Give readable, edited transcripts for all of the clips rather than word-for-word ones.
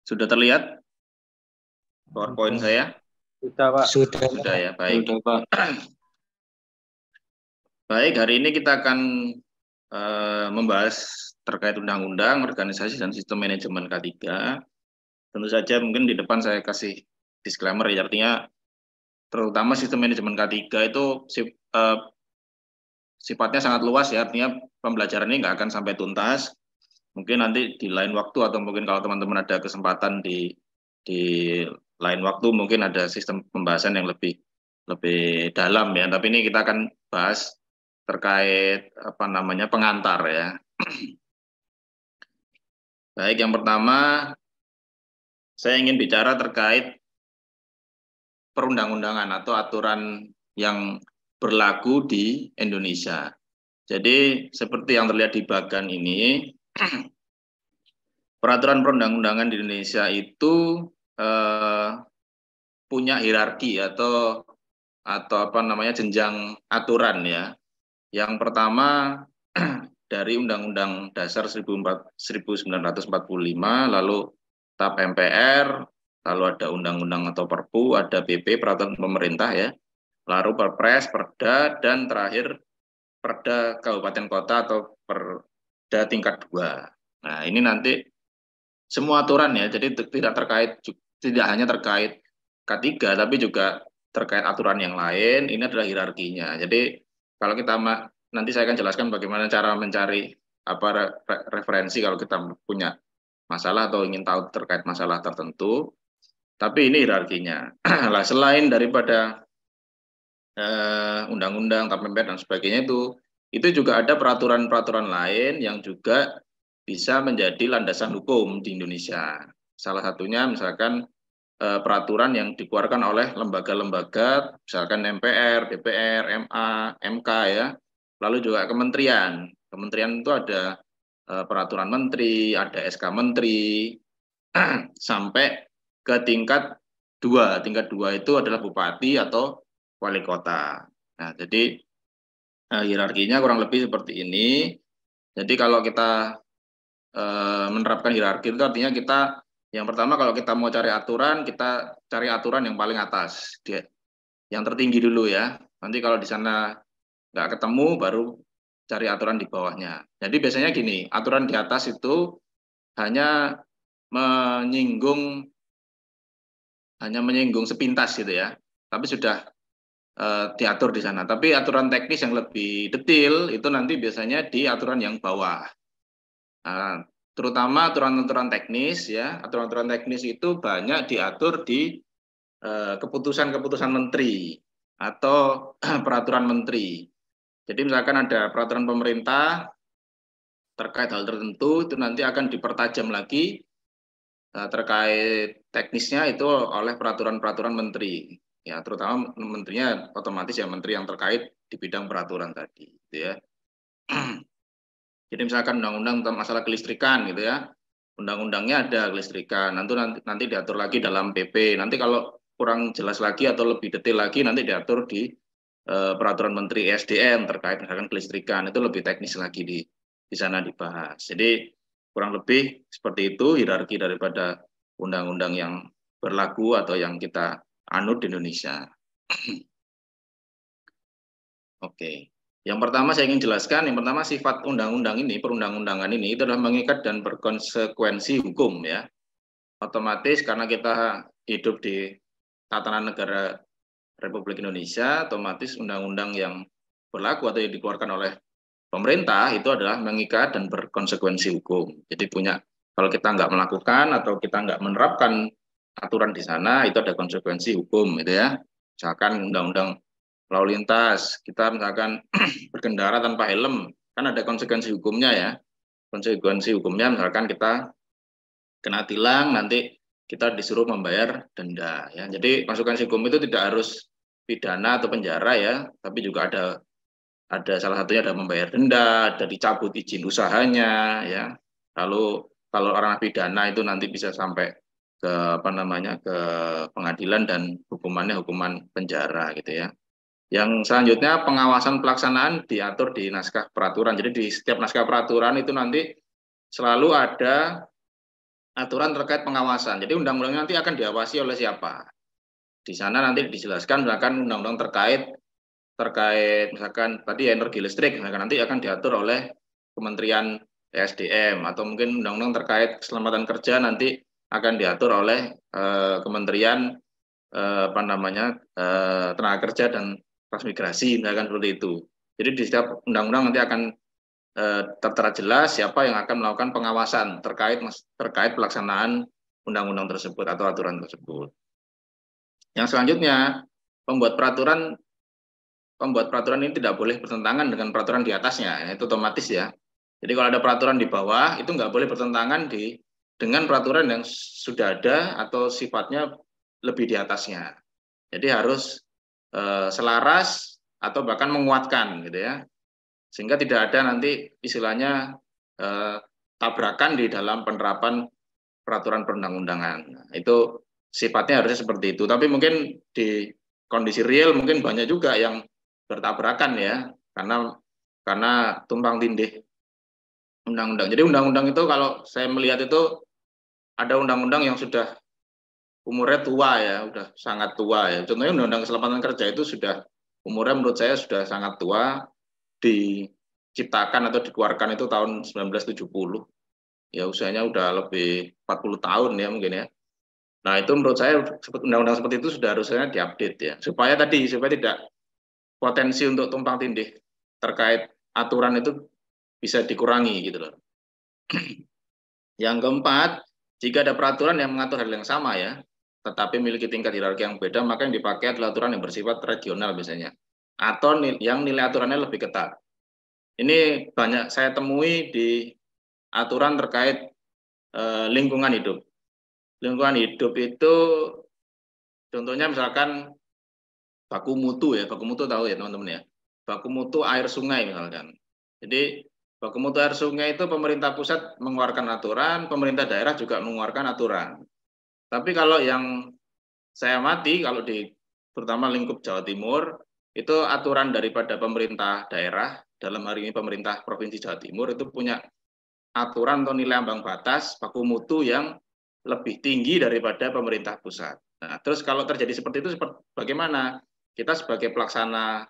Sudah terlihat PowerPoint saya? Sudah, Pak. Sudah ya, baik. Sudah, Pak. Baik, hari ini kita akan membahas terkait Undang-Undang Organisasi dan Sistem Manajemen K3. Tentu saja mungkin di depan saya kasih disclaimer ya, artinya terutama sistem manajemen K3 itu sifatnya sangat luas ya, artinya pembelajaran ini nggak akan sampai tuntas. Mungkin nanti di lain waktu atau mungkin kalau teman-teman ada kesempatan di lain waktu mungkin ada sistem pembahasan yang lebih dalam ya. Tapi ini kita akan bahas terkait apa namanya pengantar ya. Baik, yang pertama saya ingin bicara terkait perundang-undangan atau aturan yang berlaku di Indonesia. Jadi seperti yang terlihat di bagan ini, peraturan perundang-undangan di Indonesia itu punya hierarki atau apa namanya jenjang aturan ya. Yang pertama dari Undang-Undang Dasar 1945, lalu TAP MPR, lalu ada undang-undang atau Perpu, ada PP peraturan pemerintah ya, lalu Perpres, Perda, dan terakhir Perda Kabupaten Kota atau Perda tingkat 2. Nah, ini nanti semua aturan ya, jadi tidak hanya terkait K3, tapi juga terkait aturan yang lain, ini adalah hierarkinya. Jadi kalau kita nanti saya akan jelaskan bagaimana cara mencari apa referensi kalau kita punya masalah atau ingin tahu terkait masalah tertentu. Tapi ini hierarkinya. Lah selain daripada undang-undang, TAP MPR dan sebagainya itu juga ada peraturan-peraturan lain yang juga bisa menjadi landasan hukum di Indonesia. Salah satunya misalkan peraturan yang dikeluarkan oleh lembaga-lembaga, misalkan MPR, DPR, MA, MK ya, lalu juga kementerian. Kementerian itu ada peraturan menteri, ada SK menteri, sampai ke tingkat 2. Tingkat 2 itu adalah bupati atau wali kota. Nah, jadi hierarkinya kurang lebih seperti ini. Jadi kalau kita menerapkan hierarki itu artinya kita yang pertama kalau kita mau cari aturan, kita cari aturan yang paling atas, yang tertinggi dulu ya. Nanti kalau di sana nggak ketemu, baru cari aturan di bawahnya. Jadi biasanya gini, aturan di atas itu hanya menyinggung sepintas gitu ya, tapi sudah diatur di sana. Tapi aturan teknis yang lebih detail itu nanti biasanya di aturan yang bawah. Nah, terutama aturan-aturan teknis ya, aturan-aturan teknis itu banyak diatur di keputusan-keputusan menteri atau peraturan menteri. Jadi misalkan ada peraturan pemerintah terkait hal tertentu itu nanti akan dipertajam lagi terkait teknisnya itu oleh peraturan-peraturan menteri. Ya, terutama menterinya otomatis ya menteri yang terkait di bidang peraturan tadi, gitu ya. Jadi misalkan undang-undang tentang masalah kelistrikan gitu ya, undang-undangnya ada kelistrikan, nanti diatur lagi dalam PP. Nanti kalau kurang jelas lagi atau lebih detail lagi nanti diatur di peraturan Menteri ESDM terkait misalkan kelistrikan, itu lebih teknis lagi di sana dibahas. Jadi kurang lebih seperti itu hierarki daripada undang-undang yang berlaku atau yang kita anut di Indonesia. Oke. Yang pertama saya ingin jelaskan, yang pertama sifat undang-undang ini, perundang-undangan ini itu adalah mengikat dan berkonsekuensi hukum ya. Otomatis karena kita hidup di tatanan negara Republik Indonesia, otomatis undang-undang yang berlaku atau yang dikeluarkan oleh pemerintah itu adalah mengikat dan berkonsekuensi hukum. Jadi kalau kita nggak melakukan atau kita nggak menerapkan aturan di sana, itu ada konsekuensi hukum gitu ya. Misalkan undang-undang lalu lintas, kita misalkan berkendara tanpa helm, kan ada konsekuensi hukumnya ya. Konsekuensi hukumnya misalkan kita kena tilang, nanti kita disuruh membayar denda ya. Jadi konsekuensi hukum itu tidak harus pidana atau penjara ya, tapi juga ada salah satunya ada membayar denda, ada dicabut izin usahanya ya. Lalu kalau orang pidana itu nanti bisa sampai ke apa namanya ke pengadilan dan hukumannya hukuman penjara gitu ya. Yang selanjutnya pengawasan pelaksanaan diatur di naskah peraturan. Jadi di setiap naskah peraturan itu nanti selalu ada aturan terkait pengawasan. Jadi undang-undangnya nanti akan diawasi oleh siapa? Di sana nanti dijelaskan misalkan undang-undang terkait misalkan tadi energi listrik, misalkan nanti akan diatur oleh Kementerian ESDM, atau mungkin undang-undang terkait keselamatan kerja nanti akan diatur oleh Kementerian tenaga kerja dan transmigrasi, misalkan seperti itu. Jadi di setiap undang-undang nanti akan tertera jelas siapa yang akan melakukan pengawasan terkait pelaksanaan undang-undang tersebut atau aturan tersebut. Yang selanjutnya, pembuat peraturan ini tidak boleh bertentangan dengan peraturan di atasnya, itu otomatis ya. Jadi kalau ada peraturan di bawah, itu nggak boleh bertentangan dengan peraturan yang sudah ada atau sifatnya lebih di atasnya. Jadi harus selaras atau bahkan menguatkan gitu ya. Sehingga tidak ada nanti istilahnya tabrakan di dalam penerapan peraturan perundang-undangan. Nah, itu sifatnya harusnya seperti itu. Tapi mungkin di kondisi real mungkin banyak juga yang bertabrakan ya, karena tumpang tindih undang-undang. Jadi undang-undang itu kalau saya melihat itu ada undang-undang yang sudah umurnya tua ya, udah sangat tua ya. Contohnya undang-undang keselamatan kerja itu sudah umurnya menurut saya sudah sangat tua, diciptakan atau dikeluarkan itu tahun 1970. Ya usianya udah lebih 40 tahun ya mungkin ya. Nah, itu menurut saya undang-undang seperti itu sudah harusnya diupdate ya. Supaya tidak potensi untuk tumpang tindih terkait aturan itu bisa dikurangi gitu loh. Yang keempat, jika ada peraturan yang mengatur hal yang sama ya, tetapi memiliki tingkat hierarki yang beda, maka yang dipakai adalah aturan yang bersifat regional biasanya, atau yang nilai aturannya lebih ketat. Ini banyak saya temui di aturan terkait lingkungan hidup. Lingkungan hidup itu contohnya misalkan baku mutu ya, baku mutu tahu ya teman-teman ya. Baku mutu air sungai misalkan. Jadi baku mutu air sungai itu pemerintah pusat mengeluarkan aturan, pemerintah daerah juga mengeluarkan aturan. Tapi kalau yang saya amati, kalau terutama lingkup Jawa Timur, itu aturan daripada pemerintah daerah, dalam hari ini pemerintah Provinsi Jawa Timur itu punya aturan atau nilai ambang batas baku mutu yang lebih tinggi daripada pemerintah pusat. Nah, terus kalau terjadi seperti itu, bagaimana? Kita sebagai pelaksana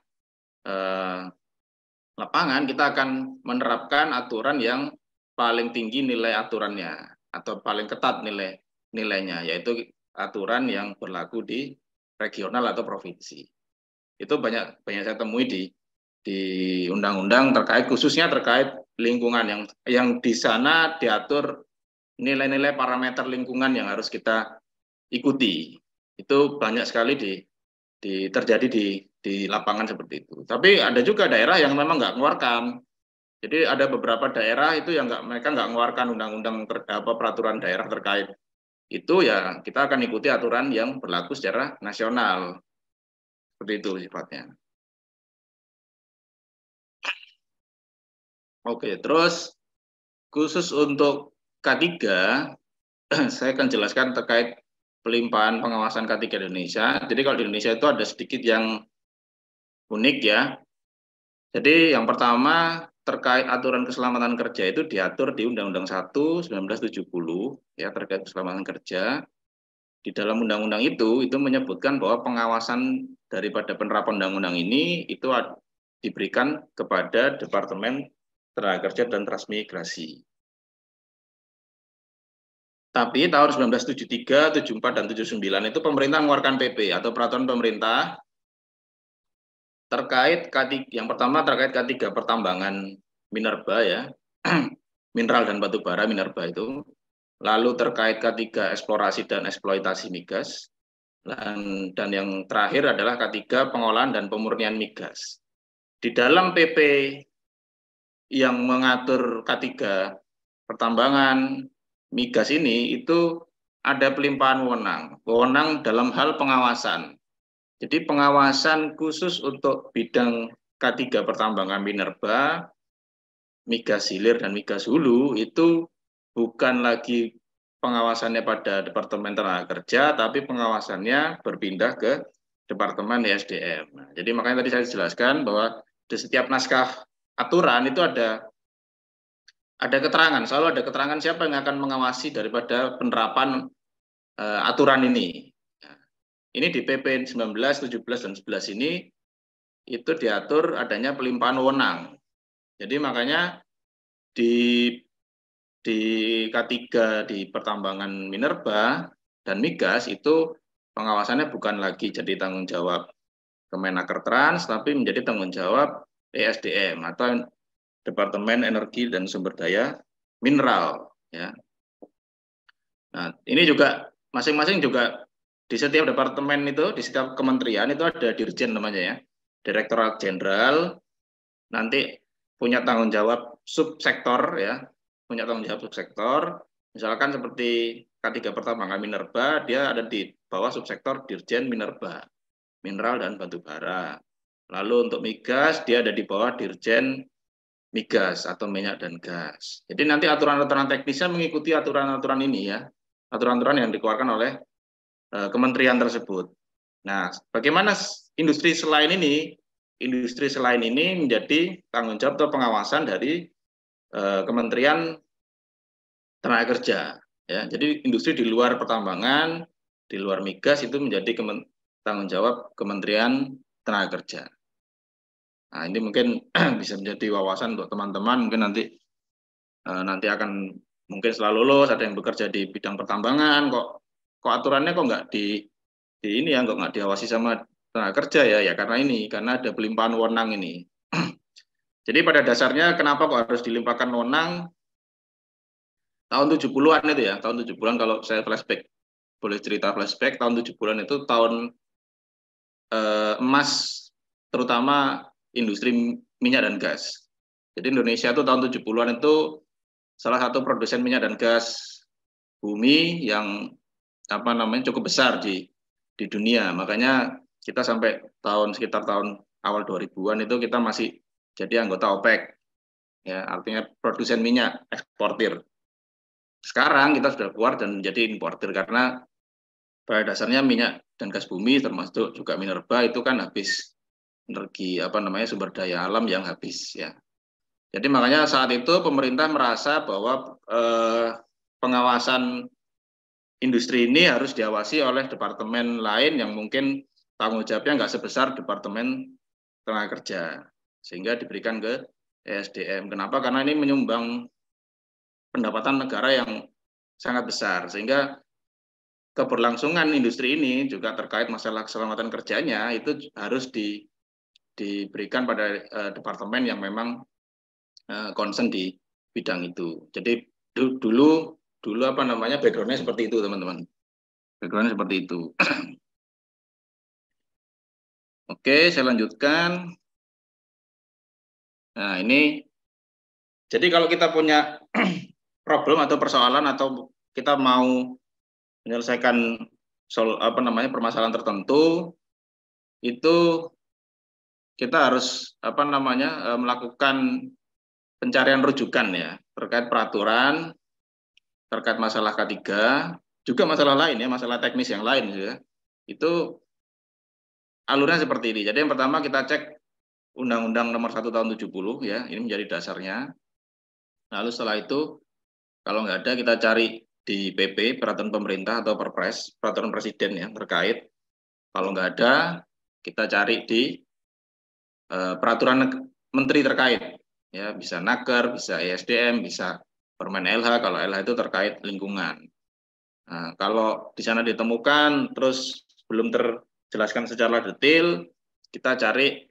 lapangan, kita akan menerapkan aturan yang paling tinggi nilai aturannya, atau paling ketat nilainya, yaitu aturan yang berlaku di regional atau provinsi. Itu banyak saya temui di undang-undang khususnya terkait lingkungan yang di sana diatur nilai-nilai parameter lingkungan yang harus kita ikuti. Itu banyak sekali terjadi di lapangan seperti itu. Tapi ada juga daerah yang memang nggak mengeluarkan. Jadi ada beberapa daerah itu yang mereka nggak mengeluarkan undang-undang peraturan daerah terkait itu, ya kita akan ikuti aturan yang berlaku secara nasional. Seperti itu sifatnya. Oke, terus khusus untuk K3, saya akan jelaskan terkait pelimpahan pengawasan K3 di Indonesia. Jadi kalau di Indonesia itu ada sedikit yang unik ya. Jadi yang pertama terkait aturan keselamatan kerja itu diatur di Undang-Undang 1 1970 ya, terkait keselamatan kerja. Di dalam undang-undang itu menyebutkan bahwa pengawasan daripada penerapan undang-undang ini itu diberikan kepada Departemen Tenaga Kerja dan Transmigrasi. Tapi tahun 1973, 74, dan 79 itu pemerintah mengeluarkan PP atau peraturan pemerintah terkait yang pertama terkait K3 pertambangan minerba ya, mineral dan batu bara minerba itu, lalu terkait K3 eksplorasi dan eksploitasi migas, dan yang terakhir adalah K3 pengolahan dan pemurnian migas. Di dalam PP yang mengatur K3 pertambangan migas ini itu ada pelimpahan wewenang dalam hal pengawasan. Jadi pengawasan khusus untuk bidang K3 pertambangan minerba, migas hilir dan migas hulu itu bukan lagi pengawasannya pada Departemen Tenaga Kerja, tapi pengawasannya berpindah ke Departemen ESDM. Nah, jadi makanya tadi saya jelaskan bahwa di setiap naskah aturan itu ada ada keterangan, selalu ada keterangan siapa yang akan mengawasi daripada penerapan aturan ini. Ini di PP 19, 17, dan 11 ini itu diatur adanya pelimpahan wewenang. Jadi makanya di K3 di pertambangan minerba dan migas itu pengawasannya bukan lagi jadi tanggung jawab Kemenaker Trans, tapi menjadi tanggung jawab ESDM atau Departemen Energi dan Sumber Daya Mineral. Ya. Nah, ini juga masing-masing juga di setiap departemen itu, di setiap kementerian itu ada dirjen namanya ya, Direktorat Jenderal, nanti punya tanggung jawab subsektor ya, punya tanggung jawab subsektor. Misalkan seperti K3 Pertambangan Minerba, dia ada di bawah subsektor Dirjen Minerba, Mineral dan Batubara. Lalu untuk migas, dia ada di bawah Dirjen Migas atau Minyak dan Gas. Jadi nanti aturan-aturan teknisnya mengikuti aturan-aturan ini ya, aturan-aturan yang dikeluarkan oleh kementerian tersebut. Nah, bagaimana industri selain ini? Industri selain ini menjadi tanggung jawab atau pengawasan dari Kementerian Tenaga Kerja. Ya, jadi industri di luar pertambangan, di luar migas itu menjadi tanggung jawab Kementerian Tenaga Kerja. Nah, ini mungkin bisa menjadi wawasan untuk teman-teman. Mungkin nanti akan mungkin setelah lulus ada yang bekerja di bidang pertambangan, kok aturannya kok nggak di ini ya, kok nggak diawasi sama tenaga kerja ya karena ada pelimpahan wewenang ini. Jadi pada dasarnya kenapa kok harus dilimpahkan wewenang? Tahun 70-an itu ya, tahun 70-an kalau saya flashback, boleh cerita flashback, tahun 70-an itu tahun emas terutama industri minyak dan gas. Jadi Indonesia itu tahun 70-an itu salah satu produsen minyak dan gas bumi yang cukup besar di dunia. Makanya kita sampai sekitar tahun awal 2000-an itu kita masih jadi anggota OPEC. Ya, artinya produsen minyak, eksportir. Sekarang kita sudah keluar dan menjadi importir karena pada dasarnya minyak dan gas bumi termasuk juga minerba itu kan habis energi sumber daya alam yang habis ya. Jadi makanya saat itu pemerintah merasa bahwa pengawasan industri ini harus diawasi oleh departemen lain yang mungkin tanggung jawabnya nggak sebesar Departemen Tenaga Kerja, sehingga diberikan ke ESDM. Kenapa? Karena ini menyumbang pendapatan negara yang sangat besar, sehingga keberlangsungan industri ini juga terkait masalah keselamatan kerjanya itu harus diberikan pada departemen yang memang concern di bidang itu. Jadi dulu background-nya seperti itu, teman-teman. Background-nya seperti itu. Oke, saya lanjutkan. Nah, ini jadi kalau kita punya problem atau persoalan atau kita mau menyelesaikan permasalahan tertentu, itu kita harus melakukan pencarian rujukan ya terkait peraturan, terkait masalah K3, juga masalah lain ya, masalah teknis yang lain ya. Itu alurnya seperti ini. Jadi yang pertama kita cek Undang-Undang Nomor 1 Tahun 70 ya, ini menjadi dasarnya. Lalu setelah itu kalau nggak ada kita cari di PP, peraturan pemerintah atau Perpres, peraturan presiden ya terkait. Kalau nggak ada, kita cari di peraturan menteri terkait. Ya, bisa Naker, bisa ESDM, bisa Permen LH, kalau LH itu terkait lingkungan. Nah, kalau di sana ditemukan, terus belum terjelaskan secara detail, kita cari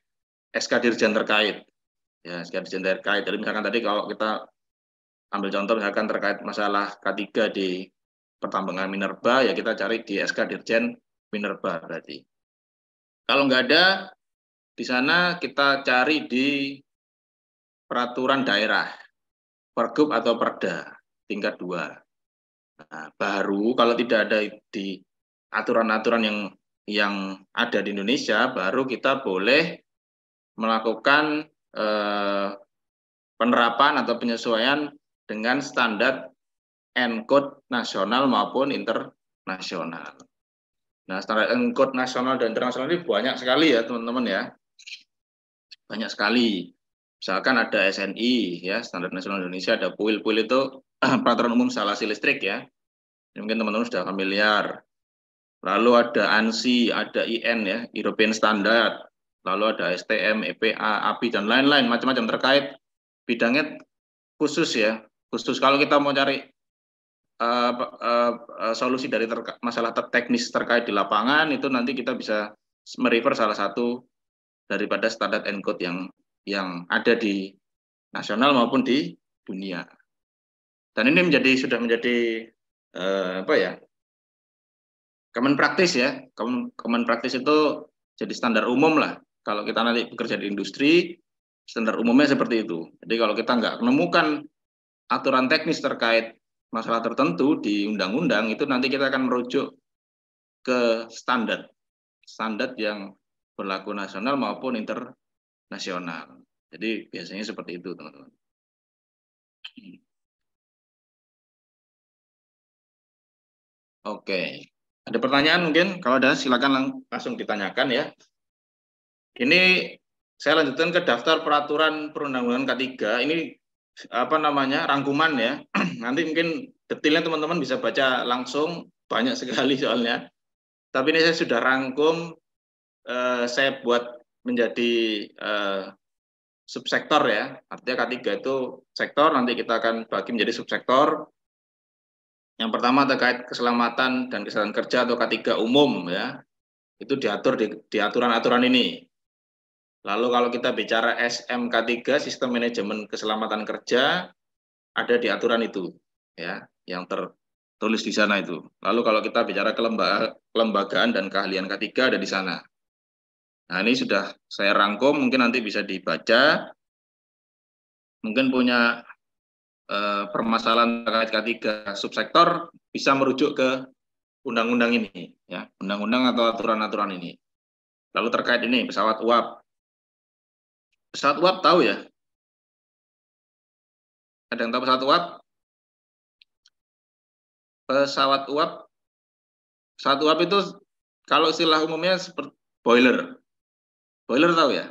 SK Dirjen terkait. Ya, SK Dirjen terkait. Jadi misalkan tadi kalau kita ambil contoh misalkan terkait masalah K3 di pertambangan minerba, ya kita cari di SK Dirjen Minerba berarti. Kalau nggak ada, di sana kita cari di peraturan daerah, Pergub atau Perda, tingkat 2. Nah, baru kalau tidak ada di aturan-aturan yang ada di Indonesia, baru kita boleh melakukan penerapan atau penyesuaian dengan standar ENCODE nasional maupun internasional. Nah, standar ENCODE nasional dan internasional ini banyak sekali ya teman-teman ya. Banyak sekali. Misalkan ada SNI, ya, Standar Nasional Indonesia, ada PUIL. PUIL itu Peraturan Umum Instalasi Listrik, ya. Mungkin teman-teman sudah familiar. Lalu ada ANSI, ada IN, ya, European Standard. Lalu ada STM, EPA, API, dan lain-lain, macam-macam terkait bidangnya khusus, ya. Khusus kalau kita mau cari solusi dari masalah teknis terkait di lapangan, itu nanti kita bisa merefer salah satu daripada standar ENCODE yang ada di nasional maupun di dunia. Dan ini sudah menjadi apa ya, common practice, ya. Common practice itu jadi standar umum lah. Kalau kita nanti bekerja di industri, standar umumnya seperti itu. Jadi kalau kita nggak menemukan aturan teknis terkait masalah tertentu di undang-undang, itu nanti kita akan merujuk ke standar yang berlaku nasional maupun internasional. Jadi biasanya seperti itu, teman-teman. Oke, ada pertanyaan mungkin? Kalau ada silakan langsung ditanyakan, ya. Ini saya lanjutkan ke daftar peraturan perundang-undangan K3. Ini apa namanya, rangkuman, ya. Nanti mungkin detailnya teman-teman bisa baca langsung, banyak sekali soalnya. Tapi ini saya sudah rangkum, saya buat menjadi subsektor, ya. Artinya K3 itu sektor, nanti kita akan bagi menjadi subsektor. Yang pertama terkait keselamatan dan kesehatan kerja atau K3 umum, ya. Itu diatur di aturan-aturan ini. Lalu kalau kita bicara SMK3, Sistem Manajemen Keselamatan Kerja, ada di aturan itu, ya, yang tertulis di sana itu. Lalu kalau kita bicara kelembagaan dan keahlian K3 ada di sana. Nah, ini sudah saya rangkum, mungkin nanti bisa dibaca. Mungkin punya permasalahan terkait K3 subsektor, bisa merujuk ke undang-undang ini, ya, undang-undang atau aturan-aturan ini. Lalu terkait ini pesawat uap. Pesawat uap tahu, ya? Ada yang tahu pesawat uap? Pesawat uap itu kalau istilah umumnya seperti boiler. Boiler tahu, ya?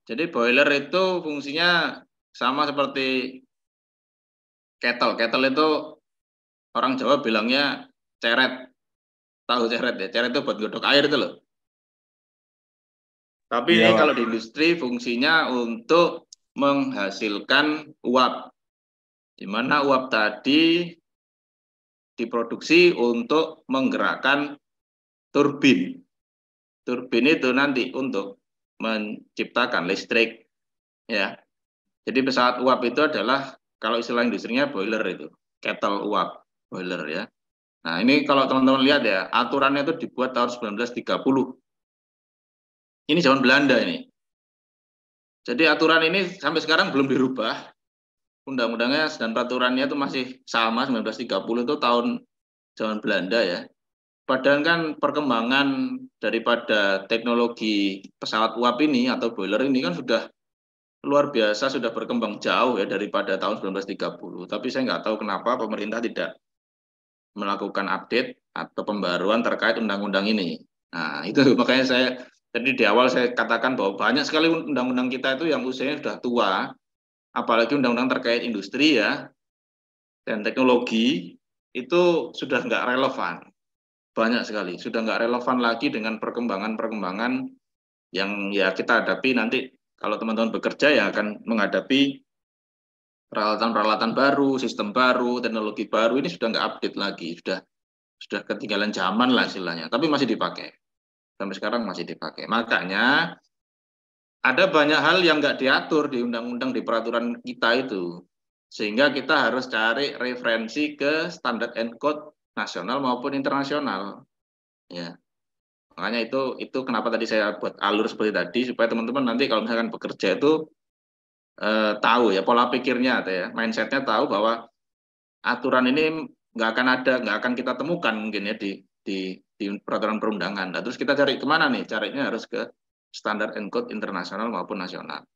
Jadi boiler itu fungsinya sama seperti kettle. Kettle itu orang Jawa bilangnya ceret. Tahu ceret, ya? Ceret itu buat godok air itu loh. Tapi ini kalau di industri fungsinya untuk menghasilkan uap. Di mana uap tadi diproduksi untuk menggerakkan turbin. Turbin itu nanti untuk menciptakan listrik, ya. Jadi pesawat uap itu adalah, kalau istilah industrinya boiler itu, kettle uap, boiler, ya. Nah, ini kalau teman-teman lihat, ya, aturannya itu dibuat tahun 1930. Ini zaman Belanda ini. Jadi aturan ini sampai sekarang belum dirubah. Undang-undangnya dan peraturannya itu masih sama, 1930 itu tahun zaman Belanda, ya. Padahal kan perkembangan daripada teknologi pesawat uap ini atau boiler ini kan sudah luar biasa, sudah berkembang jauh, ya, daripada tahun 1930. Tapi saya nggak tahu kenapa pemerintah tidak melakukan update atau pembaruan terkait undang-undang ini. Nah, itu makanya jadi di awal saya katakan bahwa banyak sekali undang-undang kita itu yang usianya sudah tua, apalagi undang-undang terkait industri, ya, dan teknologi, itu sudah nggak relevan. Banyak sekali, sudah nggak relevan lagi dengan perkembangan-perkembangan yang, ya, kita hadapi nanti kalau teman-teman bekerja, ya, akan menghadapi peralatan-peralatan baru, sistem baru, teknologi baru, ini sudah nggak update lagi, sudah ketinggalan zaman lah istilahnya, tapi masih dipakai. Sampai sekarang masih dipakai. Makanya ada banyak hal yang nggak diatur di undang-undang, di peraturan kita itu. Sehingga kita harus cari referensi ke standar ENCODE nasional maupun internasional. Ya. Makanya itu kenapa tadi saya buat alur seperti tadi, supaya teman-teman nanti kalau misalkan bekerja itu tahu, ya, pola pikirnya, ya, mindsetnya, tahu bahwa aturan ini nggak akan kita temukan mungkin, ya, di peraturan perundangan. Nah, terus kita cari kemana nih? Carinya harus ke standar ENCODE internasional maupun nasional.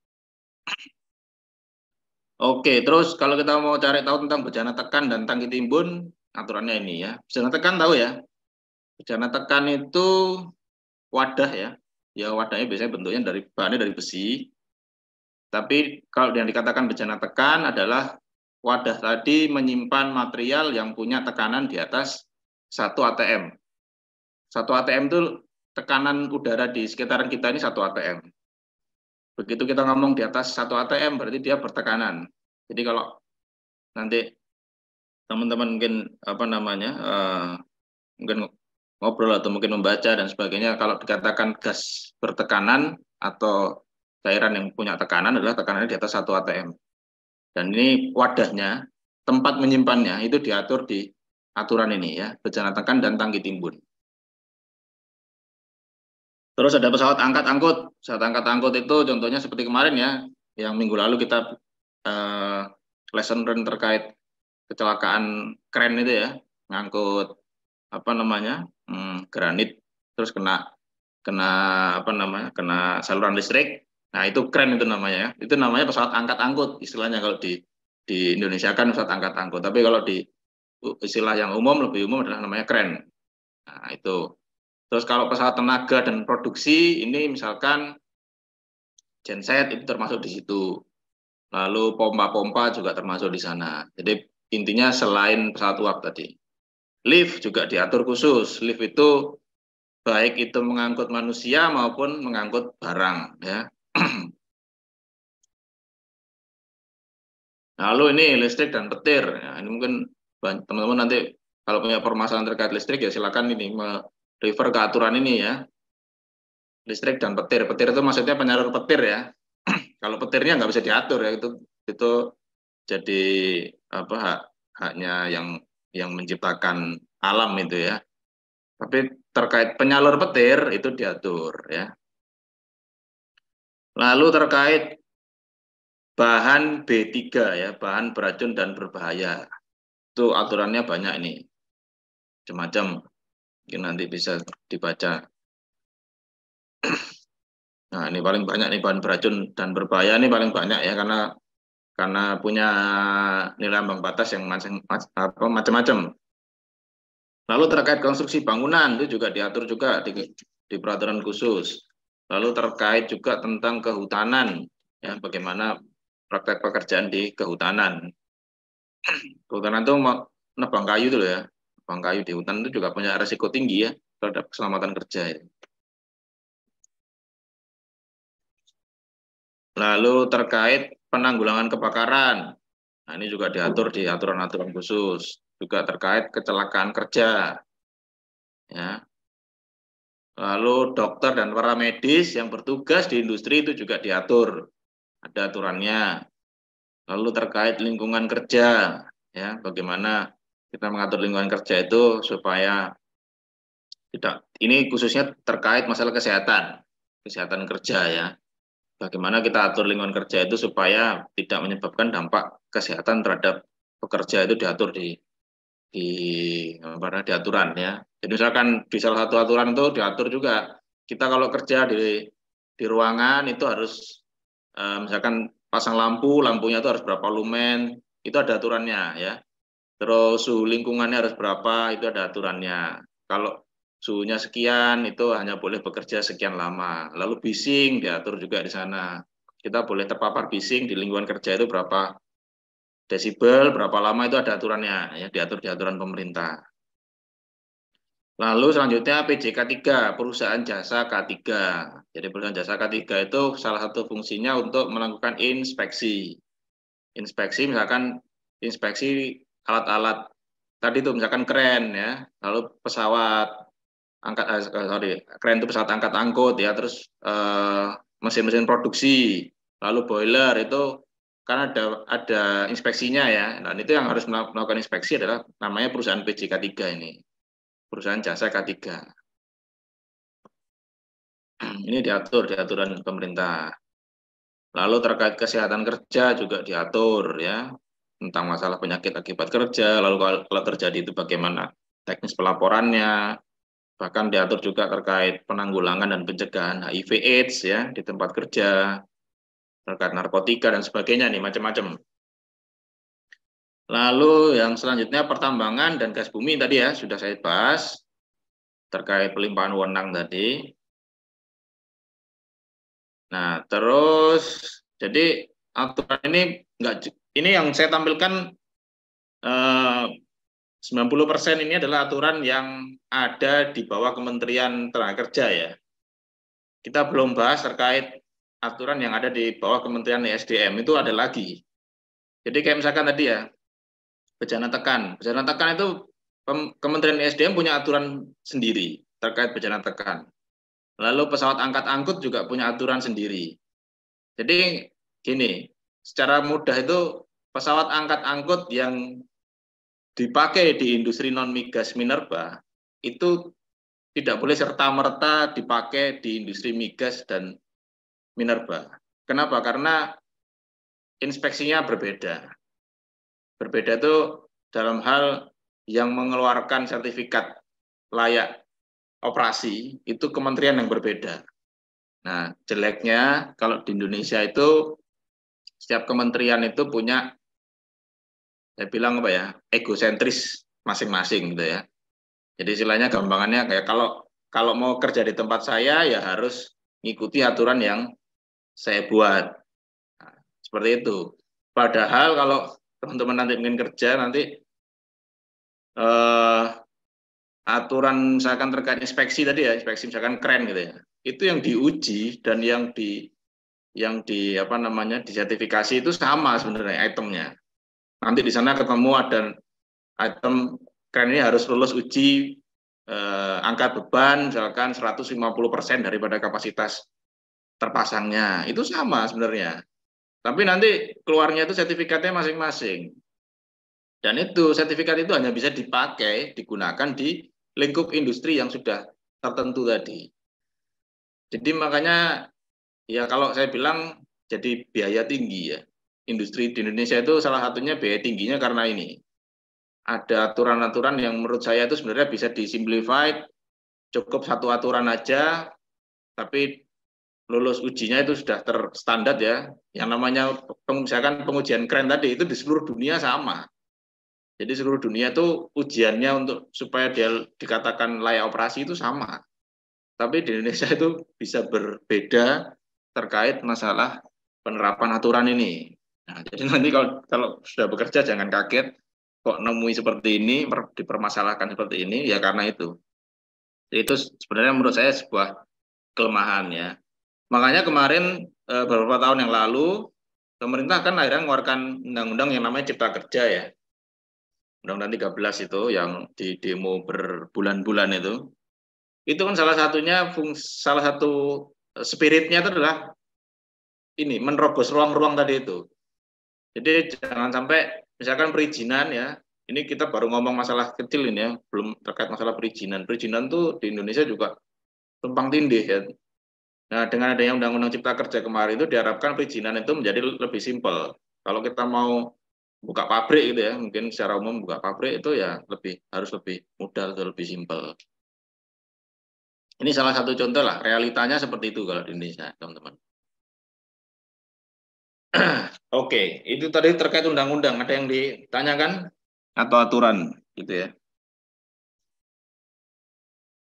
Oke, terus kalau kita mau cari tahu tentang bejana tekan dan tangki timbun, aturannya ini, ya. Bejana tekan tahu, ya? Bejana tekan itu wadah, ya. ya wadahnya biasanya bentuknya bahannya dari besi. Tapi kalau yang dikatakan bejana tekan adalah wadah tadi menyimpan material yang punya tekanan di atas 1 atm. 1 atm itu tekanan udara di sekitaran kita ini 1 atm. Begitu kita ngomong di atas 1 atm berarti dia bertekanan. Jadi kalau nanti teman-teman mungkin apa namanya mungkin ngobrol atau mungkin membaca dan sebagainya, kalau dikatakan gas bertekanan atau cairan yang punya tekanan adalah tekanannya di atas 1 atm. Dan ini wadahnya, tempat menyimpannya itu diatur di aturan ini ya, bejana tekan dan tangki timbun. Terus ada pesawat angkat-angkut. Pesawat angkat-angkut itu contohnya seperti kemarin ya, yang minggu lalu kita lesson learn terkait kecelakaan kren itu ya, ngangkut apa namanya granit, terus kena apa namanya kena saluran listrik. Nah itu kren itu namanya ya. Itu namanya pesawat angkat-angkut istilahnya kalau di Indonesia kan pesawat angkat-angkut. Tapi kalau di istilah yang umum lebih umum adalah namanya kren. Nah itu. Terus kalau pesawat tenaga dan produksi ini misalkan genset itu termasuk di situ. Lalu pompa-pompa juga termasuk di sana. Jadi intinya selain pesawat uap tadi. Lift juga diatur khusus. Lift itu baik itu mengangkut manusia maupun mengangkut barang ya. Lalu ini listrik dan petir. Ya, ini mungkin teman-teman nanti kalau punya permasalahan terkait listrik ya silakan ini refer ke aturan ini ya. Listrik dan petir. Petir itu maksudnya penyalur petir ya. Kalau petirnya nggak bisa diatur ya itu jadi apa haknya yang menciptakan alam itu ya. Tapi terkait penyalur petir itu diatur ya. Lalu terkait bahan B3 ya, bahan beracun dan berbahaya. Itu aturannya banyak ini. Macam-macam. Mungkin nanti bisa dibaca. Nah, ini paling banyak nih bahan beracun dan berbahaya ini paling banyak ya karena punya nilai ambang batas yang macam-macam. Lalu terkait konstruksi bangunan itu juga diatur juga di peraturan khusus. Lalu terkait juga tentang kehutanan ya, bagaimana praktek pekerjaan di kehutanan. Kehutanan itu nebang kayu itu loh ya. Nebang kayu di hutan itu juga punya resiko tinggi ya terhadap keselamatan kerja ya. Lalu terkait penanggulangan kebakaran. Nah, ini juga diatur di aturan-aturan khusus. Juga terkait kecelakaan kerja. Ya. Lalu dokter dan para medis yang bertugas di industri itu juga diatur. Ada aturannya. Lalu terkait lingkungan kerja, ya, bagaimana kita mengatur lingkungan kerja itu supaya tidak, ini khususnya terkait masalah kesehatan kerja ya. Bagaimana kita atur lingkungan kerja itu supaya tidak menyebabkan dampak kesehatan terhadap pekerja itu diatur di di aturan ya. Jadi misalkan di salah satu aturan itu diatur juga kita kalau kerja di ruangan itu harus misalkan pasang lampunya itu harus berapa lumen, itu ada aturannya ya. Terus suhu lingkungannya harus berapa, itu ada aturannya. Kalau suhunya sekian, itu hanya boleh bekerja sekian lama. Lalu bising diatur juga di sana. Kita boleh terpapar bising di lingkungan kerja itu berapa desibel, berapa lama itu ada aturannya, ya diatur di aturan pemerintah. Lalu selanjutnya PJK 3, perusahaan jasa K3. Jadi perusahaan jasa K3 itu salah satu fungsinya untuk melakukan inspeksi. Inspeksi misalkan inspeksi alat-alat tadi itu misalkan kren ya, lalu pesawat kren itu pesawat angkat angkut ya, terus mesin-mesin produksi, lalu boiler itu kan ada inspeksinya ya. Dan itu yang harus melakukan inspeksi adalah namanya perusahaan PJK 3 ini. Perusahaan jasa K3. Ini diatur di aturan pemerintah. Lalu terkait kesehatan kerja juga diatur ya, tentang masalah penyakit akibat kerja, lalu kalau terjadi itu bagaimana teknis pelaporannya, bahkan diatur juga terkait penanggulangan dan pencegahan HIV/AIDS ya di tempat kerja, terkait narkotika dan sebagainya nih macam-macam. Lalu yang selanjutnya pertambangan dan gas bumi tadi ya sudah saya bahas terkait pelimpahan wewenang tadi. Nah, terus jadi aturan ini yang saya tampilkan 90% ini adalah aturan yang ada di bawah Kementerian Tenaga Kerja ya. Kita belum bahas terkait aturan yang ada di bawah Kementerian ESDM, itu ada lagi. Jadi kayak misalkan tadi ya, bejana tekan. Bejana tekan itu Kementerian ESDM punya aturan sendiri terkait bejana tekan. Lalu pesawat angkat-angkut juga punya aturan sendiri. Jadi gini, secara mudah itu pesawat angkat-angkut yang dipakai di industri non-migas minerba itu tidak boleh serta-merta dipakai di industri migas dan minerba. Kenapa? Karena inspeksinya berbeda. Berbeda itu dalam hal yang mengeluarkan sertifikat layak operasi itu kementerian yang berbeda. Nah, jeleknya kalau di Indonesia itu setiap kementerian itu punya, saya bilang apa ya, egosentris masing-masing gitu ya. Jadi istilahnya gampangannya kayak kalau mau kerja di tempat saya ya harus ngikuti aturan yang saya buat. Nah, seperti itu. Padahal kalau teman-teman nanti ingin kerja nanti eh, aturan misalkan terkait inspeksi tadi ya, inspeksi misalkan keren gitu ya. Itu yang diuji dan yang di apa namanya disertifikasi itu sama sebenarnya itemnya. Nanti di sana ketemu ada item keren ini harus lulus uji angkat beban misalkan 150% daripada kapasitas terpasangnya. Itu sama sebenarnya. Tapi nanti keluarnya itu sertifikatnya masing-masing. Dan itu sertifikat itu hanya bisa dipakai, digunakan di lingkup industri yang sudah tertentu tadi. Jadi makanya ya kalau saya bilang jadi biaya tinggi ya. Industri di Indonesia itu salah satunya biaya tingginya karena ini. Ada aturan-aturan yang menurut saya itu sebenarnya bisa disimplify, cukup satu aturan aja, tapi lulus ujinya itu sudah terstandar ya. Yang namanya misalkan pengujian keren tadi itu di seluruh dunia sama. Jadi seluruh dunia itu ujiannya untuk supaya dia dikatakan layak operasi itu sama. Tapi di Indonesia itu bisa berbeda terkait masalah penerapan aturan ini. Nah, jadi nanti kalau sudah bekerja jangan kaget kok nemui seperti ini, dipermasalahkan seperti ini, ya karena itu. Itu sebenarnya menurut saya sebuah kelemahan ya. Makanya kemarin beberapa tahun yang lalu pemerintah kan akhirnya mengeluarkan undang-undang yang namanya Cipta Kerja ya. Undang-undang 13 itu yang di demo berbulan-bulan itu. Itu kan salah satunya salah satu spiritnya itu adalah ini menerobos ruang-ruang tadi itu. Jadi jangan sampai misalkan perizinan ya, ini kita baru ngomong masalah kecil ini ya, belum terkait masalah perizinan. Perizinan tuh di Indonesia juga tumpang tindih ya. Nah, dengan adanya Undang-Undang Cipta Kerja kemarin itu diharapkan perizinan itu menjadi lebih simpel. Kalau kita mau buka pabrik gitu ya, mungkin secara umum buka pabrik itu ya harus lebih mudah atau lebih simpel. Ini salah satu contoh lah, realitanya seperti itu kalau di Indonesia, teman-teman. Oke, itu tadi terkait undang-undang. Ada yang ditanyakan atau aturan gitu ya?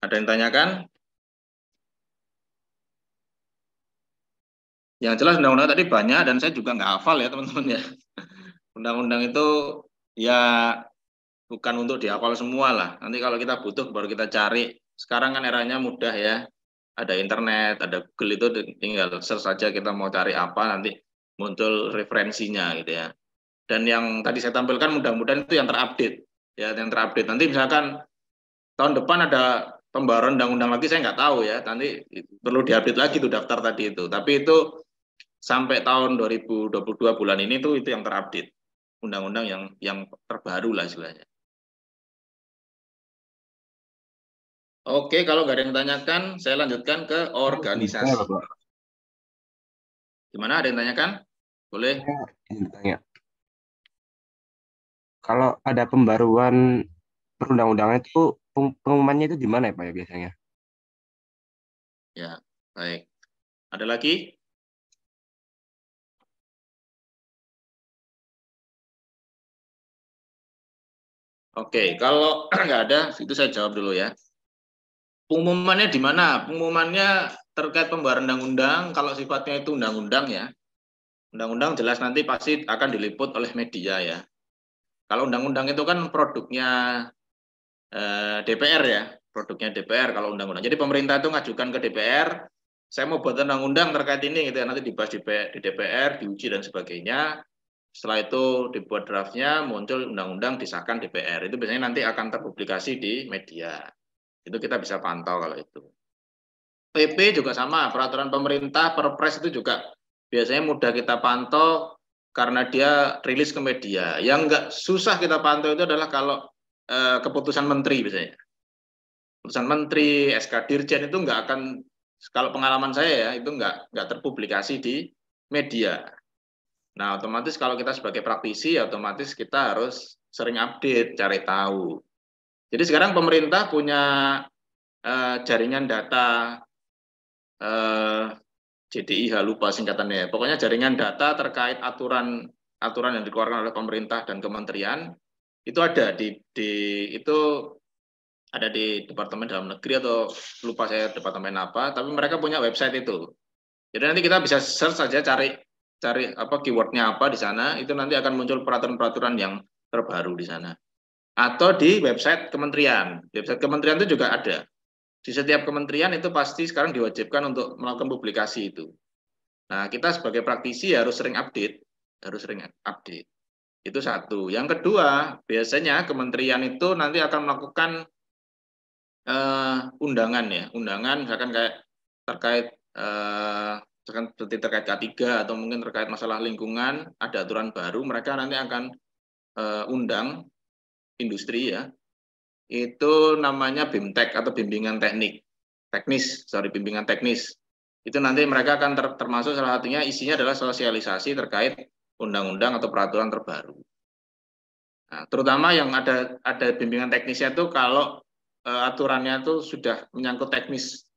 Ada yang tanyakan? Yang jelas undang-undang tadi banyak dan saya juga nggak hafal ya teman-teman ya. Undang-undang itu ya bukan untuk dihafal semua lah. Nanti kalau kita butuh baru kita cari. Sekarang kan eranya mudah ya. Ada internet, ada Google itu tinggal search saja kita mau cari apa nanti muncul referensinya gitu ya. Dan yang tadi saya tampilkan mudah-mudahan itu yang terupdate ya, yang terupdate. Nanti misalkan tahun depan ada pembaruan undang-undang lagi saya nggak tahu ya. Nanti perlu diupdate lagi tuh daftar tadi itu. Tapi itu sampai tahun 2022 bulan ini tuh itu yang terupdate undang-undang yang terbaru lah istilahnya. Oke, kalau nggak ada yang tanyakan, saya lanjutkan ke Saya organisasi. Bapak, Gimana, ada yang tanyakan? Boleh. saya ingin tanya, kalau ada pembaruan perundang-undangan itu pengumumannya itu di mana ya Pak ya biasanya? Ya, baik. Ada lagi? Oke, kalau nggak ada, itu saya jawab dulu ya. Pengumumannya di mana? Pengumumannya terkait pembahasan undang-undang, kalau sifatnya itu undang-undang ya. Undang-undang jelas nanti pasti akan diliput oleh media ya. Kalau undang-undang itu kan produknya DPR ya, produknya DPR kalau undang-undang. Jadi pemerintah itu ngajukan ke DPR, saya mau buat undang-undang terkait ini, gitu ya. Nanti dibahas di DPR, diuji dan sebagainya. Setelah itu dibuat draftnya, muncul undang-undang, disahkan DPR. Itu biasanya nanti akan terpublikasi di media. Itu kita bisa pantau kalau itu. PP juga sama, peraturan pemerintah, Perpres itu juga biasanya mudah kita pantau karena dia rilis ke media. Yang nggak susah kita pantau itu adalah kalau keputusan menteri biasanya. Keputusan menteri, SK Dirjen itu nggak akan, kalau pengalaman saya ya, itu nggak terpublikasi di media. Nah, otomatis kalau kita sebagai praktisi, otomatis kita harus sering update, cari tahu. Jadi sekarang pemerintah punya jaringan data JDIH, lupa singkatannya. Pokoknya jaringan data terkait aturan yang dikeluarkan oleh pemerintah dan kementerian itu ada itu ada di Departemen Dalam Negeri atau lupa saya departemen apa, tapi mereka punya website itu. Jadi nanti kita bisa search saja, cari apa keywordnya apa di sana, itu nanti akan muncul peraturan-peraturan yang terbaru di sana. Atau di website kementerian. Di website kementerian itu juga ada. Di setiap kementerian itu pasti sekarang diwajibkan untuk melakukan publikasi itu. Nah, kita sebagai praktisi harus sering update, Itu satu. Yang kedua, biasanya kementerian itu nanti akan melakukan undangan ya, misalkan kayak terkait seperti terkait K3 atau mungkin terkait masalah lingkungan, ada aturan baru, mereka nanti akan undang industri ya. Itu namanya BIMTEK atau bimbingan bimbingan teknis. Itu nanti mereka akan termasuk salah satunya isinya adalah sosialisasi terkait undang-undang atau peraturan terbaru. Nah, terutama yang ada bimbingan teknisnya itu kalau aturannya itu sudah menyangkut teknis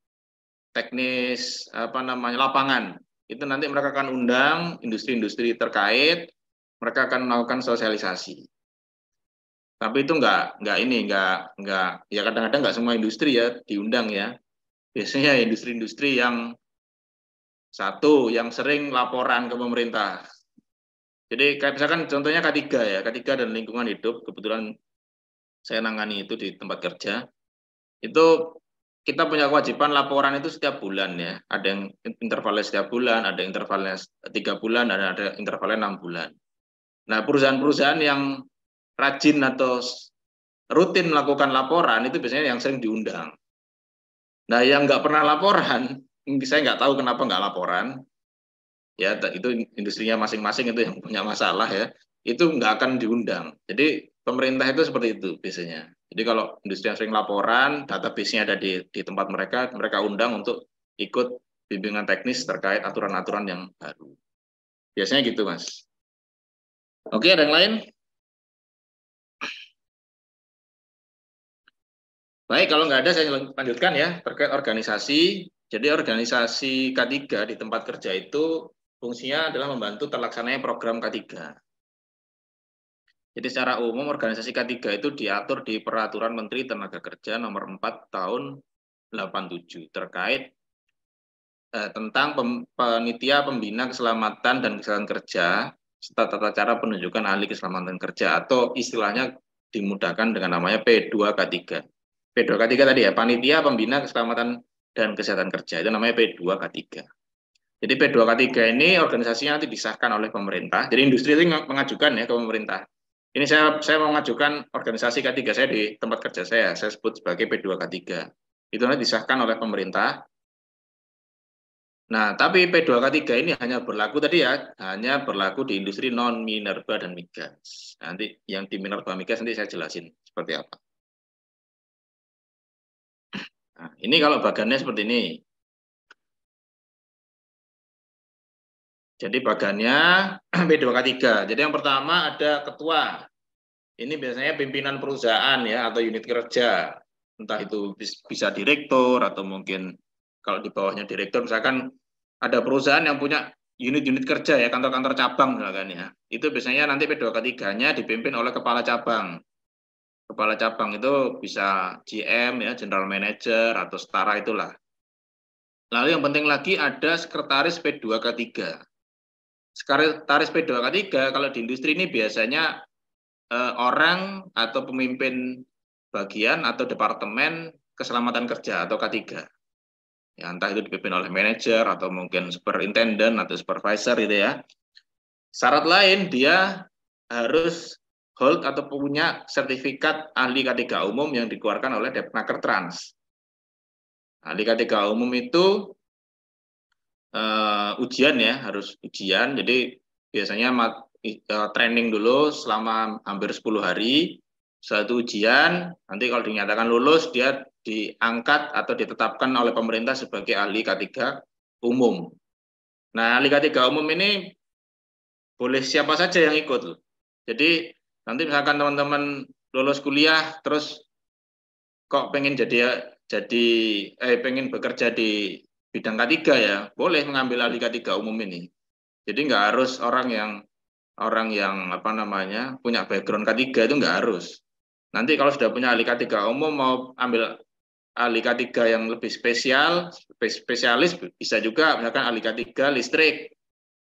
apa namanya lapangan. Itu nanti mereka akan undang industri-industri terkait, mereka akan melakukan sosialisasi. Tapi itu enggak ya kadang-kadang enggak semua industri ya diundang ya. Biasanya industri-industri yang sering laporan ke pemerintah. Jadi kayak misalkan contohnya K3 ya, K3 dan lingkungan hidup, kebetulan saya nangani itu di tempat kerja. Itu kita punya kewajiban laporan itu setiap bulan ya. Ada yang intervalnya setiap bulan, ada yang intervalnya 3 bulan, dan ada intervalnya 6 bulan. Nah, perusahaan-perusahaan yang rajin atau rutin melakukan laporan itu biasanya yang sering diundang. Nah, yang nggak pernah laporan, saya nggak tahu kenapa nggak laporan. Ya, itu industrinya masing-masing itu yang punya masalah ya. Itu nggak akan diundang. Jadi pemerintah itu seperti itu biasanya. Jadi kalau industri yang sering laporan, database-nya ada di tempat mereka undang untuk ikut bimbingan teknis terkait aturan-aturan yang baru. Biasanya gitu, Mas. Oke, ada yang lain? Baik, kalau nggak ada saya lanjutkan ya, terkait organisasi. Jadi organisasi K3 di tempat kerja itu fungsinya adalah membantu terlaksananya program K3. Jadi secara umum organisasi K3 itu diatur di Peraturan Menteri Tenaga Kerja nomor 4 tahun 87 terkait tentang panitia pembina keselamatan dan kesehatan kerja serta tata cara penunjukan ahli keselamatan kerja atau istilahnya dimudahkan dengan namanya P2K3. P2K3 tadi ya, panitia pembina keselamatan dan kesehatan kerja, itu namanya P2K3. Jadi P2K3 ini organisasinya nanti disahkan oleh pemerintah. Jadi industri itu mengajukan ya ke pemerintah. Ini saya mau mengajukan organisasi K3 saya di tempat kerja saya sebut sebagai P2K3. Itu nanti disahkan oleh pemerintah. Nah, tapi P2K3 ini hanya berlaku tadi ya, hanya berlaku di industri non-minerba dan migas. Nanti yang di minerba migas nanti saya jelasin seperti apa. Nah, ini kalau bagannya seperti ini. Jadi bagannya P2K3. Jadi yang pertama ada ketua. Ini biasanya pimpinan perusahaan ya atau unit kerja. Entah itu bisa direktur atau mungkin kalau di bawahnya direktur misalkan ada perusahaan yang punya unit-unit kerja ya, kantor-kantor cabang misalkan ya. Itu biasanya nanti P2K3-nya dipimpin oleh kepala cabang. Kepala cabang itu bisa GM ya, General Manager atau setara itulah. Lalu yang penting lagi ada sekretaris P2K3. Sekretaris P2K3 kalau di industri ini biasanya orang atau pemimpin bagian atau departemen keselamatan kerja atau K3. Ya, entah itu dipimpin oleh manajer atau mungkin superintendent atau supervisor gitu ya. Syarat lain dia harus hold atau punya sertifikat ahli K3 umum yang dikeluarkan oleh Depnaker Trans. Ahli K3 umum itu ujian ya, harus ujian. Jadi biasanya training dulu selama hampir 10 hari. Satu ujian, nanti kalau dinyatakan lulus, dia diangkat atau ditetapkan oleh pemerintah sebagai ahli K3 umum. Nah, ahli K3 umum ini boleh siapa saja yang ikut loh. Jadi nanti misalkan teman-teman lulus kuliah terus kok pengen pengen bekerja di bidang K3 ya, boleh mengambil ahli K3 umum ini. Jadi nggak harus orang yang apa namanya punya background K3 itu nggak harus. Nanti kalau sudah punya ahli K3 umum mau ambil ahli K3 yang lebih spesialis bisa juga, misalkan ahli K3 listrik.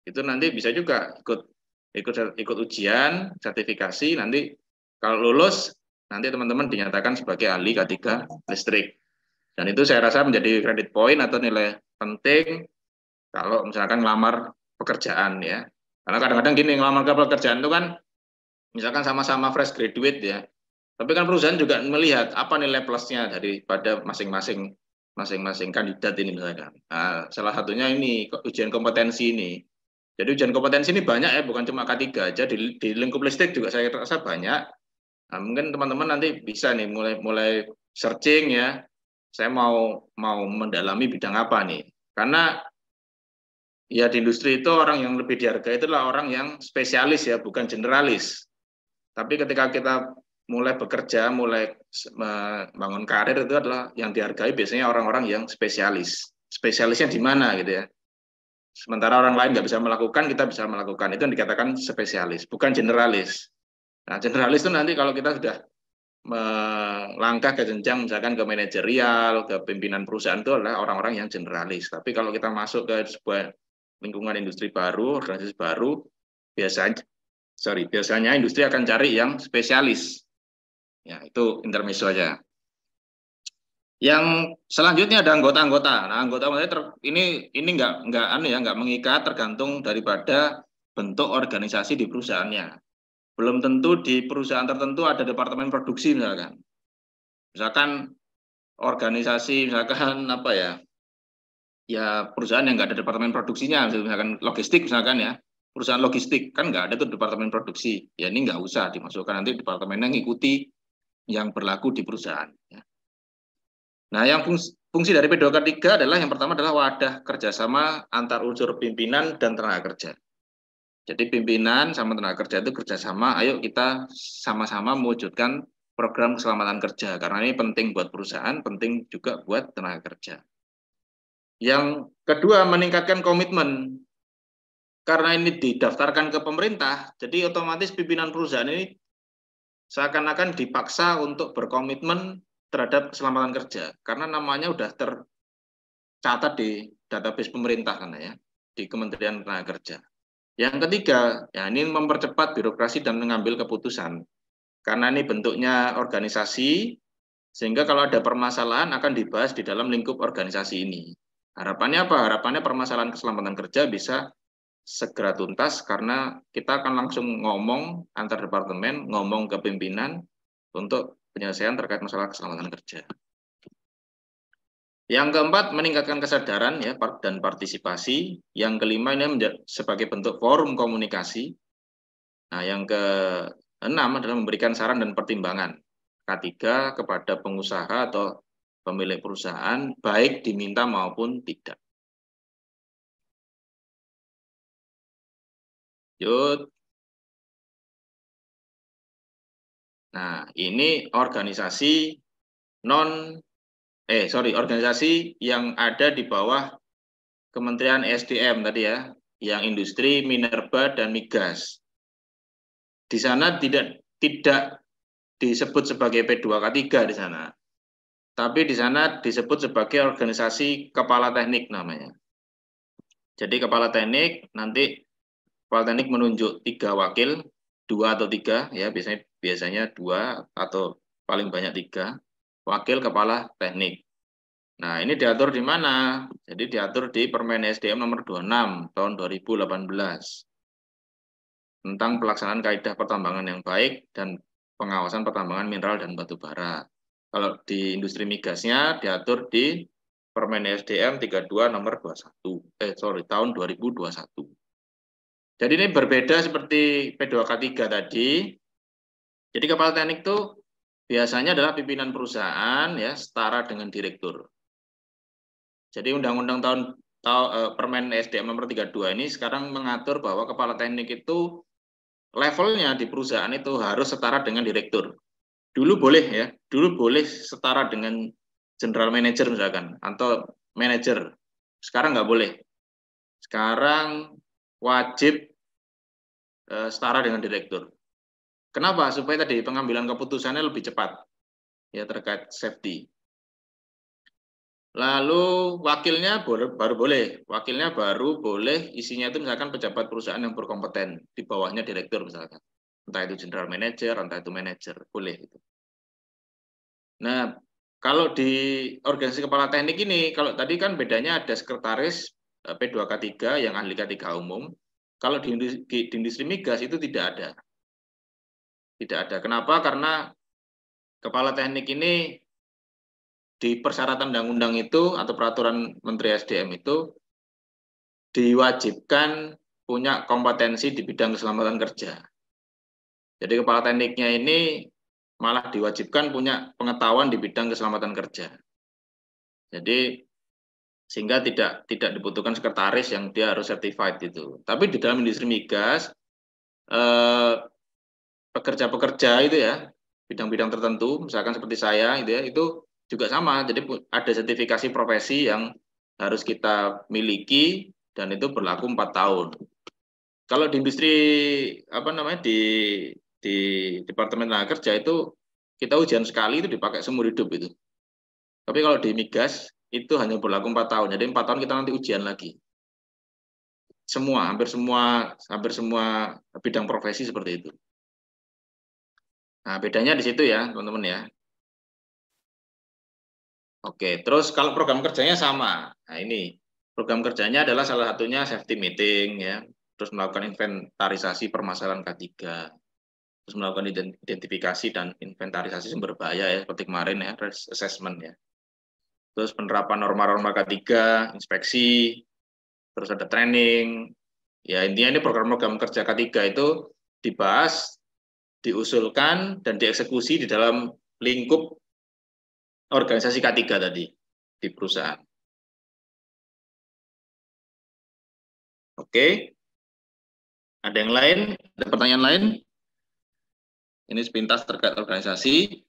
Itu nanti bisa juga ikut ujian, sertifikasi, nanti kalau lulus nanti teman-teman dinyatakan sebagai ahli K3 listrik. Dan itu saya rasa menjadi credit point atau nilai penting kalau misalkan ngelamar pekerjaan ya. Karena kadang-kadang gini, ngelamar pekerjaan itu kan misalkan sama-sama fresh graduate ya. Tapi kan perusahaan juga melihat apa nilai plusnya daripada masing-masing kandidat ini misalkan. Nah, salah satunya ini ujian kompetensi ini. Jadi ujian kompetensi ini banyak ya, bukan cuma K3 aja, di lingkup listrik juga saya rasa banyak. Nah, mungkin teman-teman nanti bisa nih mulai searching ya. Saya mau mendalami bidang apa nih? Karena ya di industri itu orang yang lebih dihargai itulah orang yang spesialis ya, bukan generalis. Tapi ketika kita mulai bekerja, mulai membangun karir itu adalah yang dihargai biasanya orang-orang yang spesialis. Spesialisnya di mana gitu ya. Sementara orang lain nggak bisa melakukan, kita bisa melakukan. Itu yang dikatakan spesialis, bukan generalis. Nah, generalis itu nanti kalau kita sudah melangkah ke jenjang misalkan ke manajerial, ke pimpinan perusahaan itu adalah orang-orang yang generalis. Tapi kalau kita masuk ke sebuah lingkungan industri baru, organisasi baru, biasanya industri akan cari yang spesialis. Ya, itu intermezzo aja. Yang selanjutnya ada anggota-anggota. Nah, anggota ini nggak mengikat, tergantung daripada bentuk organisasi di perusahaannya. Belum tentu di perusahaan tertentu ada departemen produksi misalkan. Misalkan organisasi misalkan apa ya? Ya perusahaan yang nggak ada departemen produksinya, misalkan logistik misalkan ya. Perusahaan logistik kan nggak ada tuh departemen produksi. Ya ini nggak usah dimasukkan, nanti departemennya ngikuti yang berlaku di perusahaan. Ya. Nah, yang fungsi dari P2K3 adalah yang pertama adalah wadah kerjasama antar unsur pimpinan dan tenaga kerja. Jadi pimpinan sama tenaga kerja itu kerjasama, ayo kita sama-sama mewujudkan program keselamatan kerja, karena ini penting buat perusahaan, penting juga buat tenaga kerja. Yang kedua, meningkatkan komitmen. Karena ini didaftarkan ke pemerintah, jadi otomatis pimpinan perusahaan ini seakan-akan dipaksa untuk berkomitmen terhadap keselamatan kerja, karena namanya udah tercatat di database pemerintah kan ya, di Kementerian Tenaga Kerja. Yang ketiga, ya ini mempercepat birokrasi dan mengambil keputusan. Karena ini bentuknya organisasi, sehingga kalau ada permasalahan akan dibahas di dalam lingkup organisasi ini. Harapannya apa? Harapannya permasalahan keselamatan kerja bisa segera tuntas karena kita akan langsung ngomong antar departemen, ngomong ke pimpinan untuk penyelesaian terkait masalah keselamatan kerja. Yang keempat, meningkatkan kesadaran ya dan partisipasi. Yang kelima ini sebagai bentuk forum komunikasi. Nah, yang keenam adalah memberikan saran dan pertimbangan K3 kepada pengusaha atau pemilik perusahaan, baik diminta maupun tidak. Yud. Nah, ini organisasi organisasi yang ada di bawah Kementerian SDM tadi ya, yang industri, minerba, dan migas. Di sana tidak disebut sebagai P2K3 di sana. Tapi di sana disebut sebagai organisasi kepala teknik namanya. Jadi kepala teknik nanti kepala teknik menunjuk 3 wakil, 2 atau 3 ya, biasanya 2 atau paling banyak 3 wakil kepala teknik. Nah, ini diatur di mana? Jadi diatur di Permen SDM nomor 26 tahun 2018 tentang pelaksanaan kaidah pertambangan yang baik dan pengawasan pertambangan mineral dan batu bara. Kalau di industri migasnya diatur di Permen SDM 32 nomor 21 tahun 2021. Jadi ini berbeda seperti P2K3 tadi. Jadi kepala teknik itu biasanya adalah pimpinan perusahaan ya, setara dengan direktur. Jadi Undang-Undang Permen SDM nomor 32 ini sekarang mengatur bahwa kepala teknik itu levelnya di perusahaan itu harus setara dengan direktur. Dulu boleh ya, dulu boleh setara dengan general manager misalkan atau manajer. Sekarang nggak boleh. Sekarang wajib setara dengan direktur. Kenapa? Supaya tadi pengambilan keputusannya lebih cepat ya terkait safety. Lalu wakilnya baru boleh, wakilnya baru boleh isinya itu misalkan pejabat perusahaan yang berkompeten di bawahnya direktur misalkan, entah itu general manager, entah itu manajer, boleh itu. Nah, kalau di organisasi kepala teknik ini, kalau tadi kan bedanya ada sekretaris P2K3 yang ahli K3 umum, kalau di industri migas itu tidak ada. Tidak ada. Kenapa? Karena kepala teknik ini di persyaratan undang-undang itu atau peraturan Menteri SDM itu diwajibkan punya kompetensi di bidang keselamatan kerja. Jadi kepala tekniknya ini malah diwajibkan punya pengetahuan di bidang keselamatan kerja. Jadi sehingga tidak dibutuhkan sekretaris yang dia harus certified itu. Tapi di dalam industri migas pekerja-pekerja itu ya bidang-bidang tertentu, misalkan seperti saya gitu ya, itu juga sama. Jadi ada sertifikasi profesi yang harus kita miliki dan itu berlaku 4 tahun. Kalau di industri di Departemen Tenaga Kerja itu kita ujian sekali itu dipakai seumur hidup itu. Tapi kalau di migas itu hanya berlaku 4 tahun. Jadi 4 tahun kita nanti ujian lagi. Hampir semua bidang profesi seperti itu. Nah, bedanya di situ ya, teman-teman ya. Oke, terus kalau program kerjanya sama. Nah, ini program kerjanya adalah salah satunya safety meeting ya, terus melakukan inventarisasi permasalahan K3, terus melakukan identifikasi dan inventarisasi sumber bahaya ya, seperti kemarin ya, risk assessment ya. Terus penerapan norma-norma K3, inspeksi, terus ada training. Ya, intinya ini program-program kerja K3 itu dibahas, diusulkan dan dieksekusi di dalam lingkup organisasi K3 tadi di perusahaan. Oke. Ada yang lain? Ada pertanyaan lain? Ini sepintas terkait organisasi.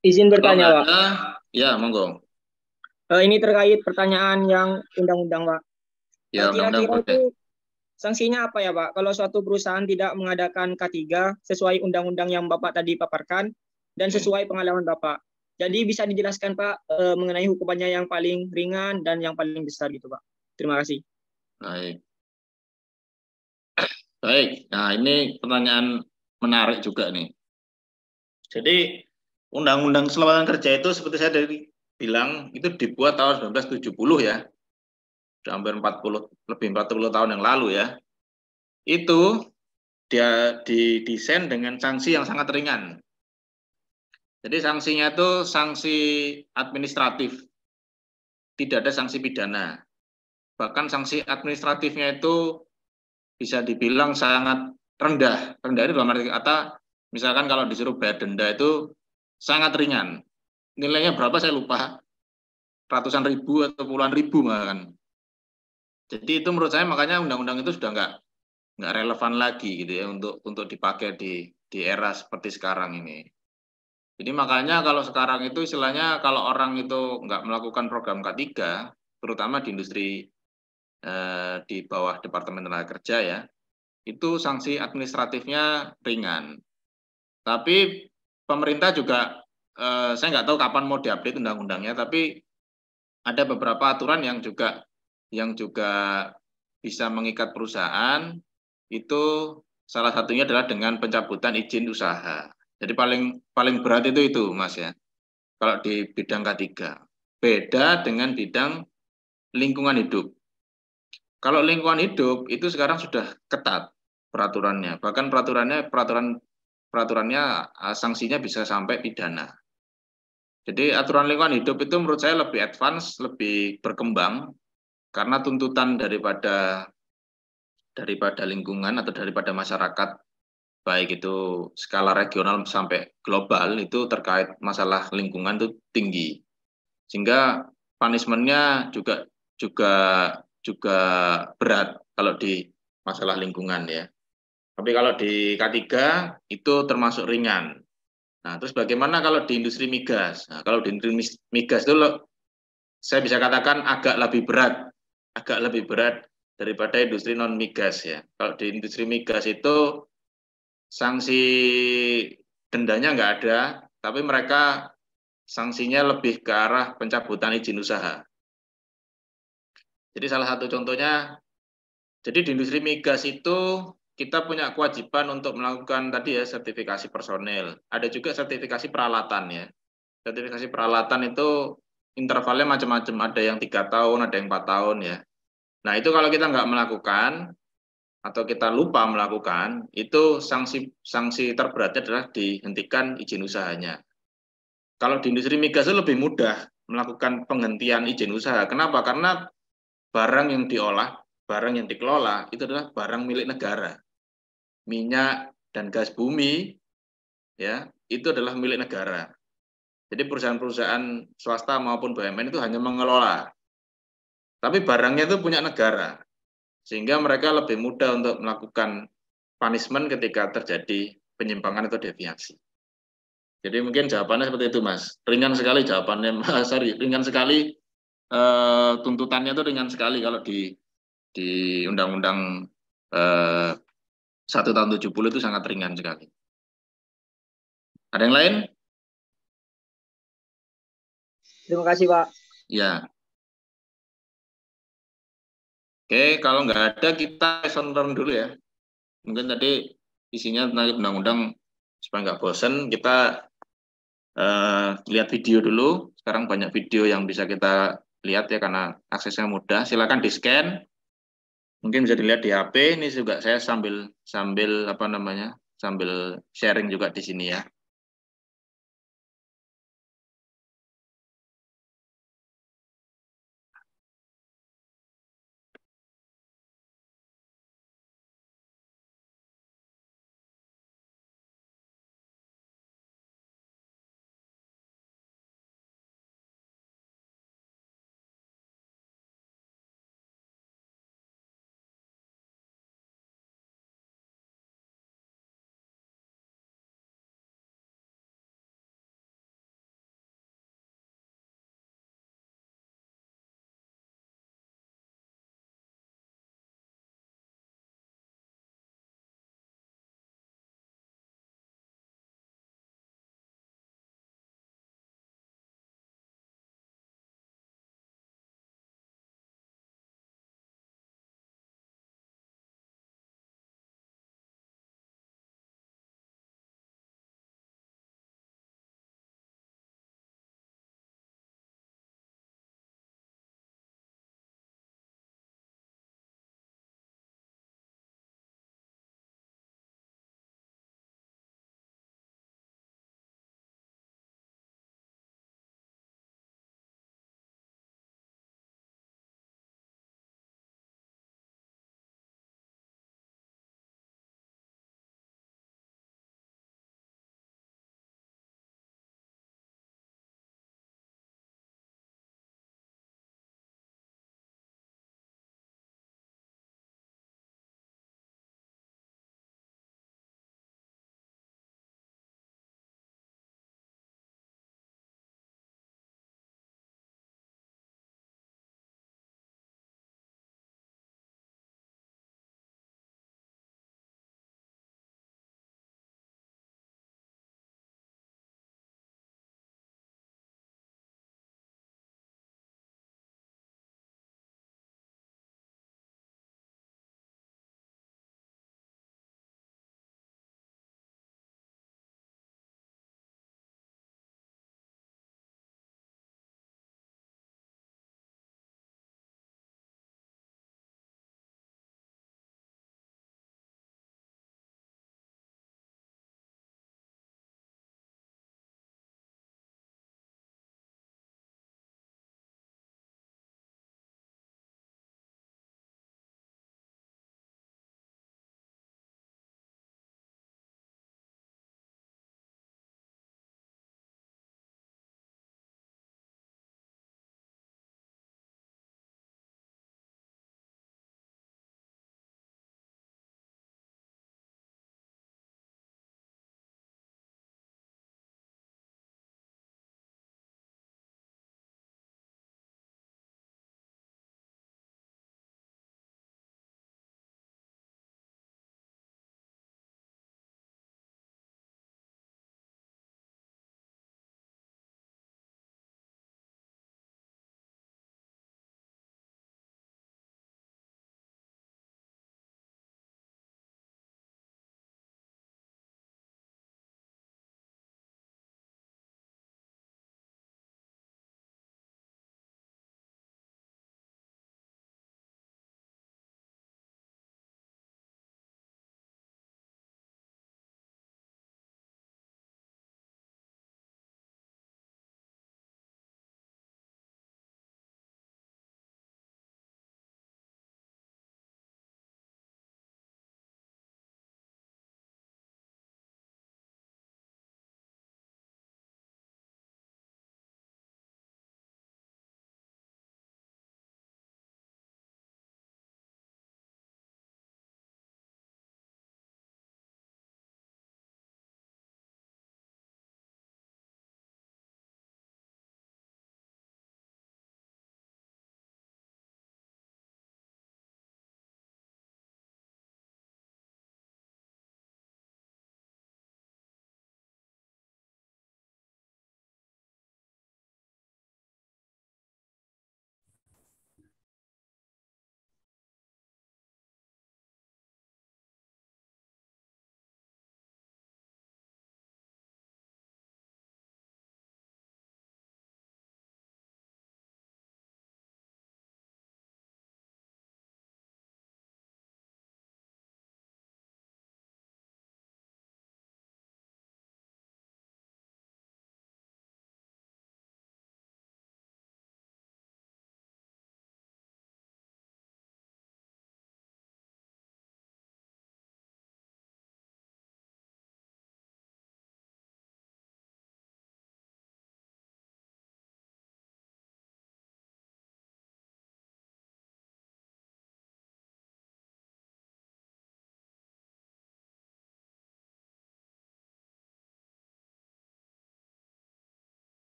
Izin bertanya, Pak. Ya, monggo. Ini terkait pertanyaan yang undang-undang, Pak. Ya, kira-kira itu sanksinya apa ya, Pak? Kalau suatu perusahaan tidak mengadakan K3 sesuai undang-undang yang Bapak tadi paparkan dan sesuai pengalaman Bapak. Jadi bisa dijelaskan, Pak, mengenai hukumannya yang paling ringan dan yang paling besar gitu, Pak. Terima kasih. Baik. Nah, ini pertanyaan menarik juga nih. Jadi Undang-Undang Keselamatan Kerja itu seperti saya tadi bilang itu dibuat tahun 1970 ya. Sudah hampir lebih 40 tahun yang lalu ya. Itu dia didesain dengan sanksi yang sangat ringan. Jadi sanksinya itu sanksi administratif. Tidak ada sanksi pidana. Bahkan sanksi administratifnya itu bisa dibilang sangat rendah. Rendah itu dalam arti kata, misalkan kalau disuruh bayar denda itu sangat ringan. Nilainya berapa saya lupa. Ratusan ribu atau puluhan ribu bahkan. Jadi itu menurut saya makanya undang-undang itu sudah nggak relevan lagi gitu ya untuk dipakai di era seperti sekarang ini. Jadi makanya kalau sekarang itu istilahnya kalau orang itu nggak melakukan program K3, terutama di industri di bawah Departemen Tenaga Kerja ya, itu sanksi administratifnya ringan. Tapi pemerintah juga, saya nggak tahu kapan mau diupdate undang-undangnya, tapi ada beberapa aturan yang juga bisa mengikat perusahaan. Itu salah satunya adalah dengan pencabutan izin usaha. Jadi paling berat itu Mas ya. Kalau di bidang K3. Beda dengan bidang lingkungan hidup. Kalau lingkungan hidup itu sekarang sudah ketat peraturannya. Bahkan peraturannya sanksinya bisa sampai pidana. Jadi aturan lingkungan hidup itu menurut saya lebih advance, lebih berkembang karena tuntutan daripada lingkungan atau daripada masyarakat, baik itu skala regional sampai global, itu terkait masalah lingkungan itu tinggi, sehingga punishment-nya juga juga juga berat kalau di masalah lingkungan ya. Tapi kalau di K3 itu termasuk ringan. Nah, terus bagaimana kalau di industri migas? Nah, kalau di industri migas itu saya bisa katakan agak lebih berat daripada industri non migas ya. Kalau di industri migas itu sanksi dendanya nggak ada, tapi mereka sanksinya lebih ke arah pencabutan izin usaha. Jadi salah satu contohnya, jadi di industri migas itu kita punya kewajiban untuk melakukan tadi ya sertifikasi personel. Ada juga sertifikasi peralatan ya. Sertifikasi peralatan itu intervalnya macam-macam. Ada yang 3 tahun, ada yang 4 tahun ya. Nah itu kalau kita nggak melakukan atau kita lupa melakukan, itu sanksi terberatnya adalah dihentikan izin usahanya. Kalau di industri migas itu lebih mudah melakukan penghentian izin usaha. Kenapa? Karena barang yang diolah, barang yang dikelola itu adalah barang milik negara. Minyak dan gas bumi ya, itu adalah milik negara. Jadi perusahaan-perusahaan swasta maupun BUMN itu hanya mengelola. Tapi barangnya itu punya negara. Sehingga mereka lebih mudah untuk melakukan punishment ketika terjadi penyimpangan atau deviasi. Jadi mungkin jawabannya seperti itu, Mas. Ringan sekali jawabannya, Mas. Sorry, ringan sekali, tuntutannya itu ringan sekali kalau di Undang-Undang 1 tahun 70 itu sangat ringan sekali. Ada yang lain? Terima kasih, Pak. Ya. Oke, kalau nggak ada kita lesson learn dulu ya. Mungkin tadi isinya tentang undang-undang, supaya nggak bosen, kita lihat video dulu. Sekarang banyak video yang bisa kita lihat ya karena aksesnya mudah. Silakan di-scan. Mungkin bisa dilihat di HP. Ini juga saya sambil apa namanya? Sambil sharing juga di sini ya.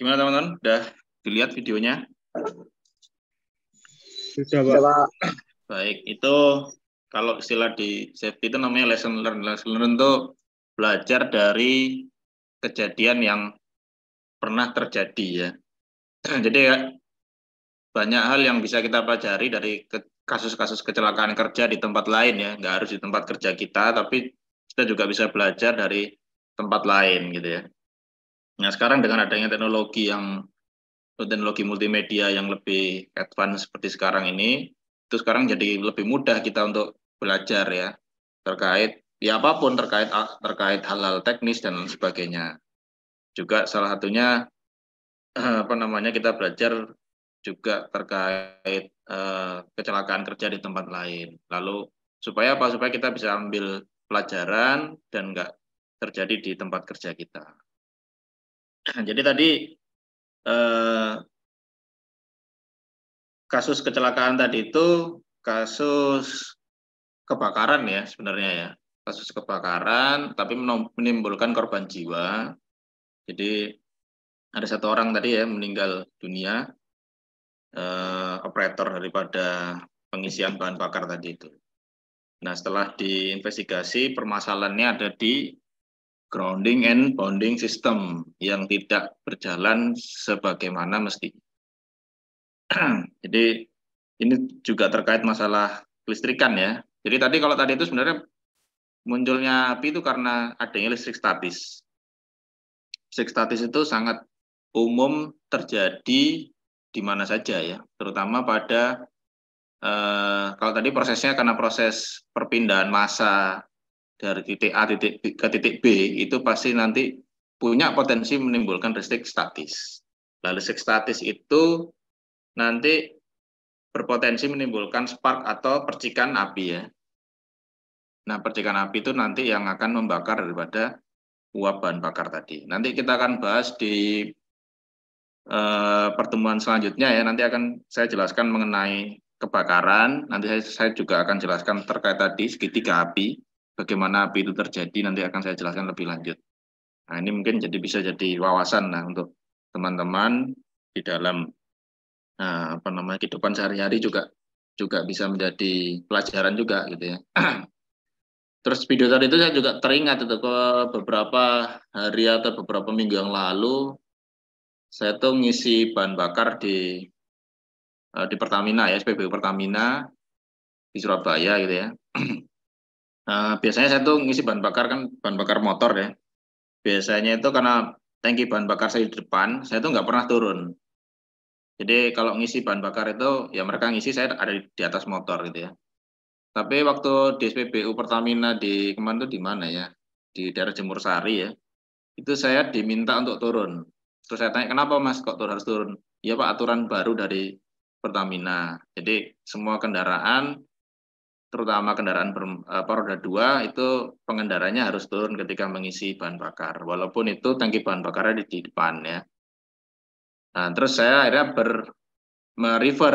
Gimana teman-teman? Udah dilihat videonya? Sudah, Pak. Baik, itu kalau istilah di safety itu namanya lesson learn. Lesson learn itu belajar dari kejadian yang pernah terjadi ya. Jadi ya, banyak hal yang bisa kita pelajari dari kasus-kasus kecelakaan kerja di tempat lain ya. Nggak harus di tempat kerja kita, tapi kita juga bisa belajar dari tempat lain gitu ya. Nah sekarang dengan adanya teknologi multimedia yang lebih advance seperti sekarang ini, itu sekarang jadi lebih mudah kita untuk belajar ya terkait ya apapun terkait hal-hal teknis dan sebagainya. Juga salah satunya apa namanya kita belajar juga terkait kecelakaan kerja di tempat lain. Lalu supaya apa? Supaya kita bisa ambil pelajaran dan nggak terjadi di tempat kerja kita. Jadi tadi kasus kecelakaan tadi itu kasus kebakaran ya sebenarnya ya. Kasus kebakaran tapi menimbulkan korban jiwa. Jadi ada satu orang tadi ya meninggal dunia, operator daripada pengisian bahan bakar tadi itu. Nah setelah diinvestigasi permasalahannya ada di grounding and bonding system yang tidak berjalan sebagaimana mesti. Jadi ini juga terkait masalah kelistrikan ya. Jadi kalau tadi itu sebenarnya munculnya api itu karena adanya listrik statis. Listrik statis itu sangat umum terjadi di mana saja ya, terutama pada kalau tadi prosesnya karena proses perpindahan massa dari titik A ke titik B itu pasti nanti punya potensi menimbulkan listrik statis. Nah, listrik statis itu nanti berpotensi menimbulkan spark atau percikan api ya. Nah, percikan api itu nanti yang akan membakar daripada uap bahan bakar tadi. Nanti kita akan bahas di pertemuan selanjutnya ya. Nanti akan saya jelaskan mengenai kebakaran. Nanti saya juga akan jelaskan terkait tadi segitiga api. Bagaimana api itu terjadi nanti akan saya jelaskan lebih lanjut. Nah, ini mungkin bisa jadi wawasan nah untuk teman-teman di dalam apa namanya kehidupan sehari-hari juga bisa menjadi pelajaran juga gitu ya. Terus video tadi itu saya juga teringat itu ke beberapa hari atau beberapa minggu yang lalu saya tuh ngisi bahan bakar di Pertamina ya, SPBU Pertamina di Surabaya gitu ya. Biasanya saya tuh ngisi bahan bakar kan bahan bakar motor ya. Biasanya itu karena tangki bahan bakar saya di depan, saya tuh nggak pernah turun. Jadi kalau ngisi bahan bakar itu ya mereka ngisi saya ada di atas motor gitu ya. Tapi waktu di SPBU Pertamina di kemarin tuh di mana ya? Di daerah Jemur Sari ya. Itu saya diminta untuk turun. Terus saya tanya, kenapa Mas kok harus turun? Ya Pak, aturan baru dari Pertamina. Jadi semua kendaraan, terutama kendaraan roda 2, itu pengendaranya harus turun ketika mengisi bahan bakar. Walaupun itu tangki bahan bakarnya di depan ya. Nah, terus saya akhirnya merefer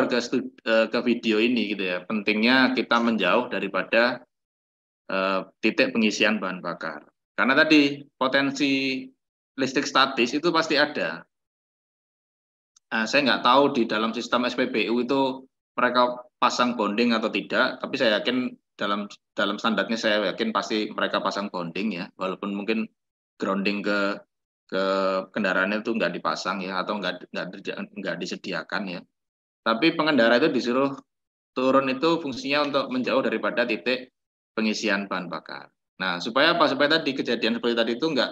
ke video ini gitu ya. Pentingnya kita menjauh daripada titik pengisian bahan bakar. Karena tadi potensi listrik statis itu pasti ada. Nah, saya nggak tahu di dalam sistem SPBU itu mereka pasang bonding atau tidak, tapi saya yakin dalam standarnya saya yakin pasti mereka pasang bonding ya, walaupun mungkin grounding ke kendaraannya itu nggak dipasang ya atau nggak disediakan ya. Tapi pengendara itu disuruh turun itu fungsinya untuk menjauh daripada titik pengisian bahan bakar. Nah, supaya apa? Supaya tadi kejadian seperti tadi itu nggak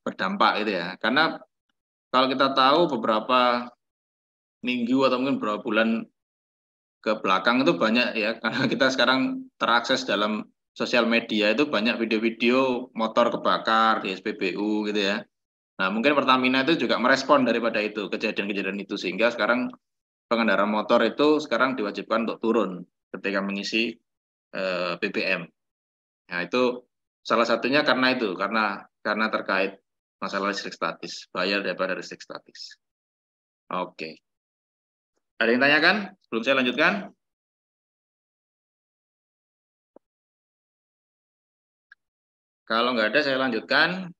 berdampak gitu ya. Karena kalau kita tahu beberapa minggu atau mungkin beberapa bulan ke belakang itu banyak ya, karena kita sekarang terakses dalam sosial media itu banyak video-video motor kebakar di SPBU gitu ya. Nah, mungkin Pertamina itu juga merespon daripada itu, kejadian-kejadian itu, sehingga sekarang pengendara motor itu sekarang diwajibkan untuk turun ketika mengisi BBM. Nah, itu salah satunya karena itu, karena terkait masalah listrik statis, bayar daripada listrik statis. Oke. Ada yang tanyakan? Sebelum saya lanjutkan? Kalau nggak ada, saya lanjutkan.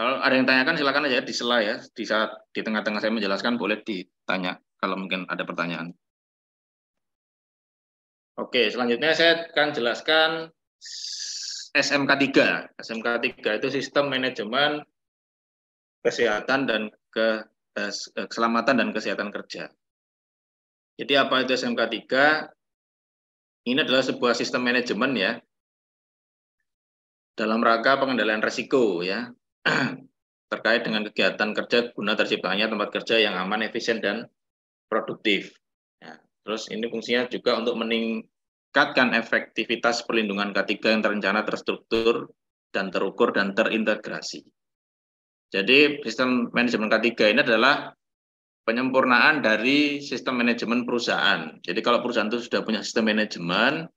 Kalau ada yang tanyakan silakan aja di sela ya, di saat di tengah-tengah saya menjelaskan boleh ditanya kalau mungkin ada pertanyaan. Oke, selanjutnya saya akan jelaskan SMK 3. SMK 3 itu sistem manajemen kesehatan dan keselamatan dan kesehatan kerja. Jadi apa itu SMK 3? Ini adalah sebuah sistem manajemen ya, dalam rangka pengendalian risiko ya, terkait dengan kegiatan kerja guna terciptanya tempat kerja yang aman, efisien, dan produktif. Ya, terus ini fungsinya juga untuk meningkatkan efektivitas perlindungan K3 yang terencana, terstruktur, dan terukur, dan terintegrasi. Jadi sistem manajemen K3 ini adalah penyempurnaan dari sistem manajemen perusahaan. Jadi kalau perusahaan itu sudah punya sistem manajemen,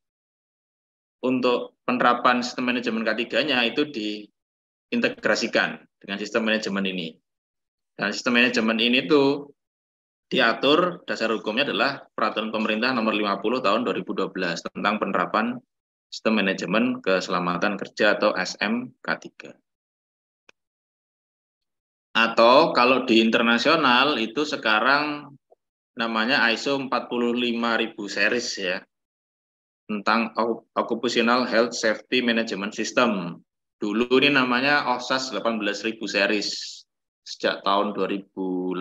untuk penerapan sistem manajemen K3-nya itu diintegrasikan dengan sistem manajemen ini. Dan sistem manajemen ini tuh diatur, dasar hukumnya adalah Peraturan Pemerintah Nomor 50 Tahun 2012 tentang penerapan sistem manajemen keselamatan kerja atau SMK 3. Atau kalau di internasional itu sekarang namanya ISO 45000 series ya, tentang Occupational Health Safety Management System. Dulu ini namanya OHSAS 18000 series. Sejak tahun 2018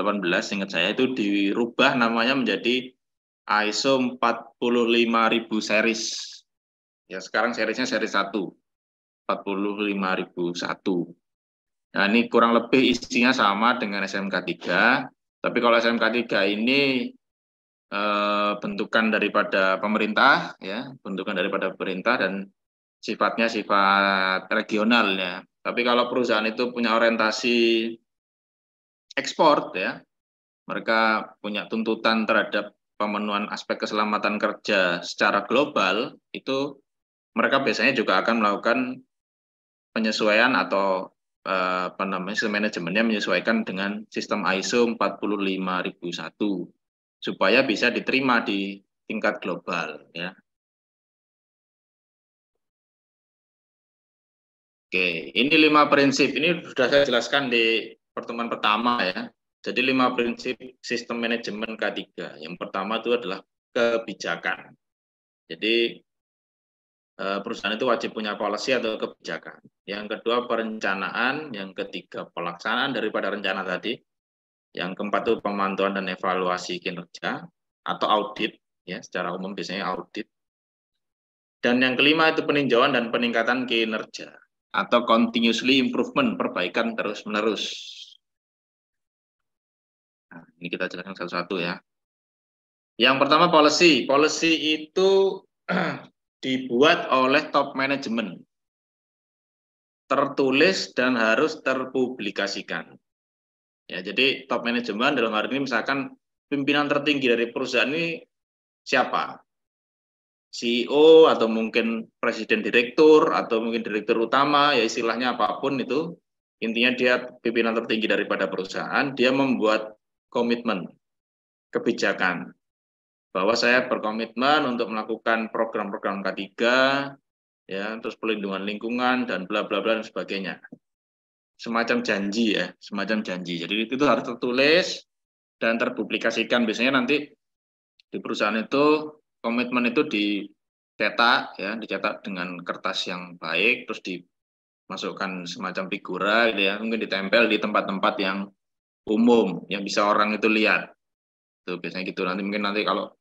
ingat saya itu dirubah namanya menjadi ISO 45000 series. Ya sekarang seriesnya seri 1. 45001. Nah, ini kurang lebih isinya sama dengan SMK 3, tapi kalau SMK 3 ini bentukan daripada pemerintah ya, bentukan daripada pemerintah dan sifatnya sifat regional ya. Tapi kalau perusahaan itu punya orientasi ekspor ya, mereka punya tuntutan terhadap pemenuhan aspek keselamatan kerja secara global, itu mereka biasanya juga akan melakukan penyesuaian atau sistem manajemennya menyesuaikan dengan sistem ISO 45001 supaya bisa diterima di tingkat global ya. Oke, ini 5 prinsip. Ini sudah saya jelaskan di pertemuan pertama ya. Jadi 5 prinsip sistem manajemen K3. Yang pertama itu adalah kebijakan. Jadi perusahaan itu wajib punya policy atau kebijakan. Yang kedua perencanaan, yang ketiga pelaksanaan daripada rencana tadi. Yang keempat itu pemantauan dan evaluasi kinerja atau audit ya, secara umum biasanya audit. Dan yang kelima itu peninjauan dan peningkatan kinerja atau continuously improvement, perbaikan terus-menerus. Nah, ini kita jelaskan satu-satu ya. Yang pertama policy. Policy itu dibuat oleh top management, tertulis dan harus terpublikasikan. Ya, jadi top management dalam hal ini misalkan pimpinan tertinggi dari perusahaan ini siapa? CEO atau mungkin presiden direktur atau mungkin direktur utama, ya istilahnya apapun itu, intinya dia pimpinan tertinggi daripada perusahaan, dia membuat komitmen, kebijakan, bahwa saya berkomitmen untuk melakukan program-program K3, ya, terus pelindungan lingkungan dan bla bla bla dan sebagainya. Semacam janji ya, semacam janji. Jadi itu harus tertulis dan terpublikasikan. Biasanya nanti di perusahaan itu komitmen itu dicetak ya, dicetak dengan kertas yang baik, terus dimasukkan semacam figura gitu ya, mungkin ditempel di tempat-tempat yang umum yang bisa orang itu lihat. Itu biasanya gitu. Nanti kalau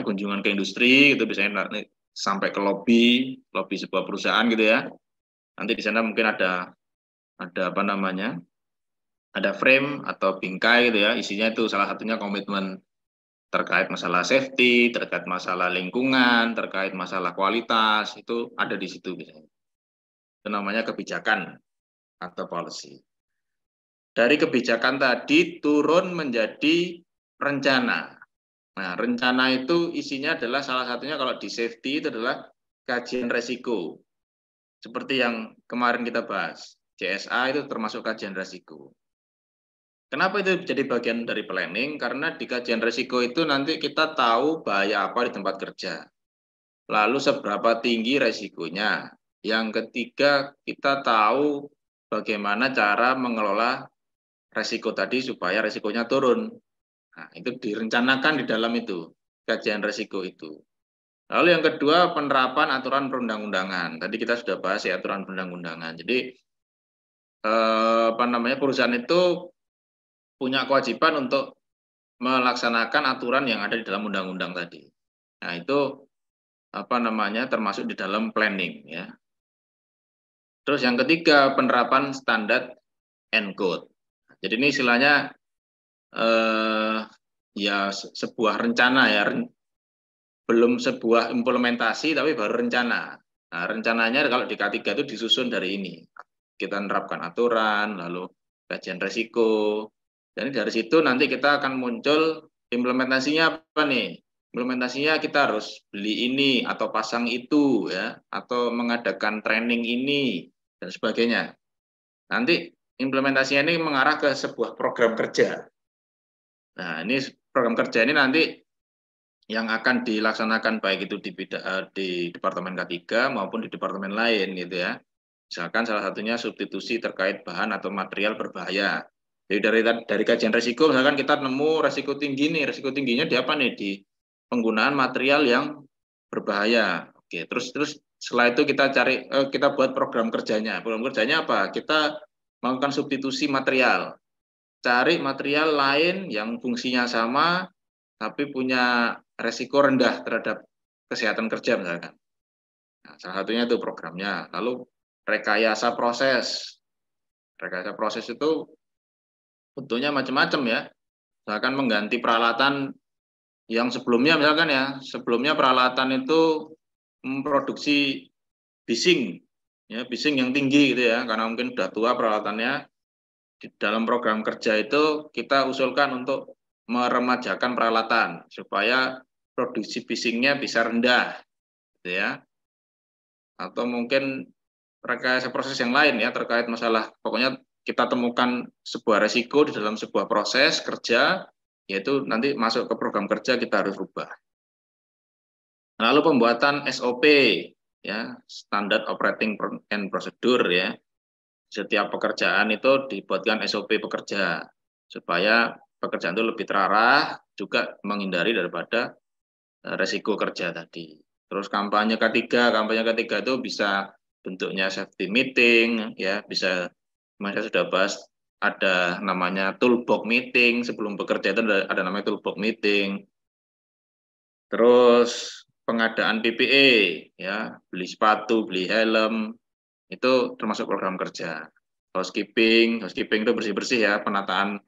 kunjungan ke industri itu biasanya nanti sampai ke lobby sebuah perusahaan gitu ya. Nanti di sana mungkin ada apa namanya? Ada frame atau bingkai gitu ya. Isinya itu salah satunya komitmen terkait masalah safety, terkait masalah lingkungan, terkait masalah kualitas, itu ada di situ biasanya. Itu namanya kebijakan atau policy. Dari kebijakan tadi turun menjadi rencana. Nah, rencana itu isinya adalah salah satunya kalau di safety itu adalah kajian resiko. Seperti yang kemarin kita bahas, CSA itu termasuk kajian resiko. Kenapa itu jadi bagian dari planning? Karena di kajian resiko itu nanti kita tahu bahaya apa di tempat kerja. Lalu seberapa tinggi resikonya. Yang ketiga, kita tahu bagaimana cara mengelola resiko tadi supaya resikonya turun. Nah, itu direncanakan di dalam itu, kajian resiko itu. Lalu yang kedua, penerapan aturan perundang-undangan. Tadi kita sudah bahas ya aturan perundang-undangan. Jadi perusahaan itu punya kewajiban untuk melaksanakan aturan yang ada di dalam undang-undang tadi. Nah, itu termasuk di dalam planning ya. Terus yang ketiga, penerapan standar and code. Jadi ini istilahnya ya sebuah rencana ya, belum sebuah implementasi tapi baru rencana. Nah, rencananya kalau di K3 itu disusun dari ini. Kita menerapkan aturan, lalu kajian resiko. Dan dari situ nanti kita akan muncul implementasinya apa nih? Implementasinya kita harus beli ini atau pasang itu ya, atau mengadakan training ini dan sebagainya. Nanti implementasinya ini mengarah ke sebuah program kerja. Nah, ini program kerja ini nanti yang akan dilaksanakan baik itu di Departemen K3 maupun di departemen lain gitu ya. Misalkan salah satunya substitusi terkait bahan atau material berbahaya. Jadi dari kajian resiko, misalkan kita nemu resiko tinggi nih, resiko tingginya di apa nih? Di penggunaan material yang berbahaya. Oke, terus setelah itu kita buat program kerjanya. Program kerjanya apa? Kita melakukan substitusi material. Cari material lain yang fungsinya sama, tapi punya resiko rendah terhadap kesehatan kerja misalkan. Nah, salah satunya itu programnya. Lalu rekayasa proses. Rekayasa proses itu bentuknya macam-macam ya. Misalkan mengganti peralatan yang sebelumnya misalkan ya, sebelumnya peralatan itu memproduksi bising, ya bising yang tinggi gitu ya, karena mungkin sudah tua peralatannya. Di dalam program kerja itu kita usulkan untuk meremajakan peralatan supaya produksi bisingnya bisa rendah, gitu ya. Atau mungkin rekayasa proses yang lain ya terkait masalah, pokoknya kita temukan sebuah resiko di dalam sebuah proses kerja, yaitu nanti masuk ke program kerja kita harus rubah. Lalu pembuatan SOP ya, Standard Operating and Procedure ya. Setiap pekerjaan itu dibuatkan SOP pekerja supaya pekerjaan itu lebih terarah, juga menghindari daripada resiko kerja tadi. Terus kampanye K3 itu bisa bentuknya safety meeting ya, bisa saya sudah bahas ada namanya toolbox meeting, sebelum bekerja itu ada namanya toolbox meeting. Terus pengadaan PPE ya, beli sepatu, beli helm, itu termasuk program kerja. Housekeeping itu bersih-bersih ya, penataan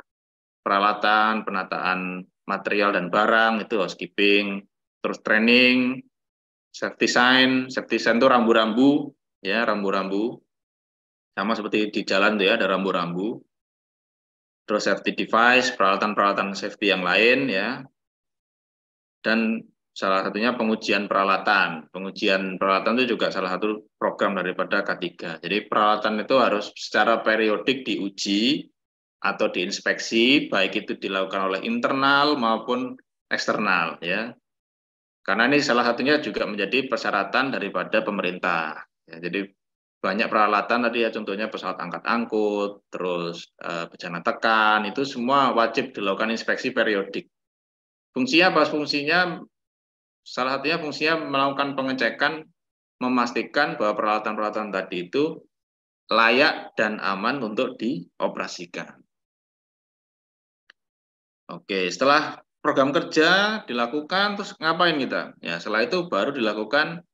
peralatan, penataan material dan barang, itu housekeeping. Terus training, safety sign itu rambu-rambu, ya rambu-rambu. Sama seperti di jalan tuh ya, ada rambu-rambu. Terus safety device, peralatan-peralatan safety yang lain ya. Dan salah satunya pengujian peralatan. Pengujian peralatan itu juga salah satu program daripada K3. Jadi peralatan itu harus secara periodik diuji atau diinspeksi, baik itu dilakukan oleh internal maupun eksternal ya. Karena ini salah satunya juga menjadi persyaratan daripada pemerintah. Ya, jadi banyak peralatan tadi ya, contohnya pesawat angkat-angkut, terus bejana tekan, itu semua wajib dilakukan inspeksi periodik. Fungsinya apa? Fungsinya salah satunya fungsinya melakukan pengecekan, memastikan bahwa peralatan-peralatan tadi itu layak dan aman untuk dioperasikan. Oke, setelah program kerja dilakukan, terus ngapain kita? Ya, setelah itu baru dilakukan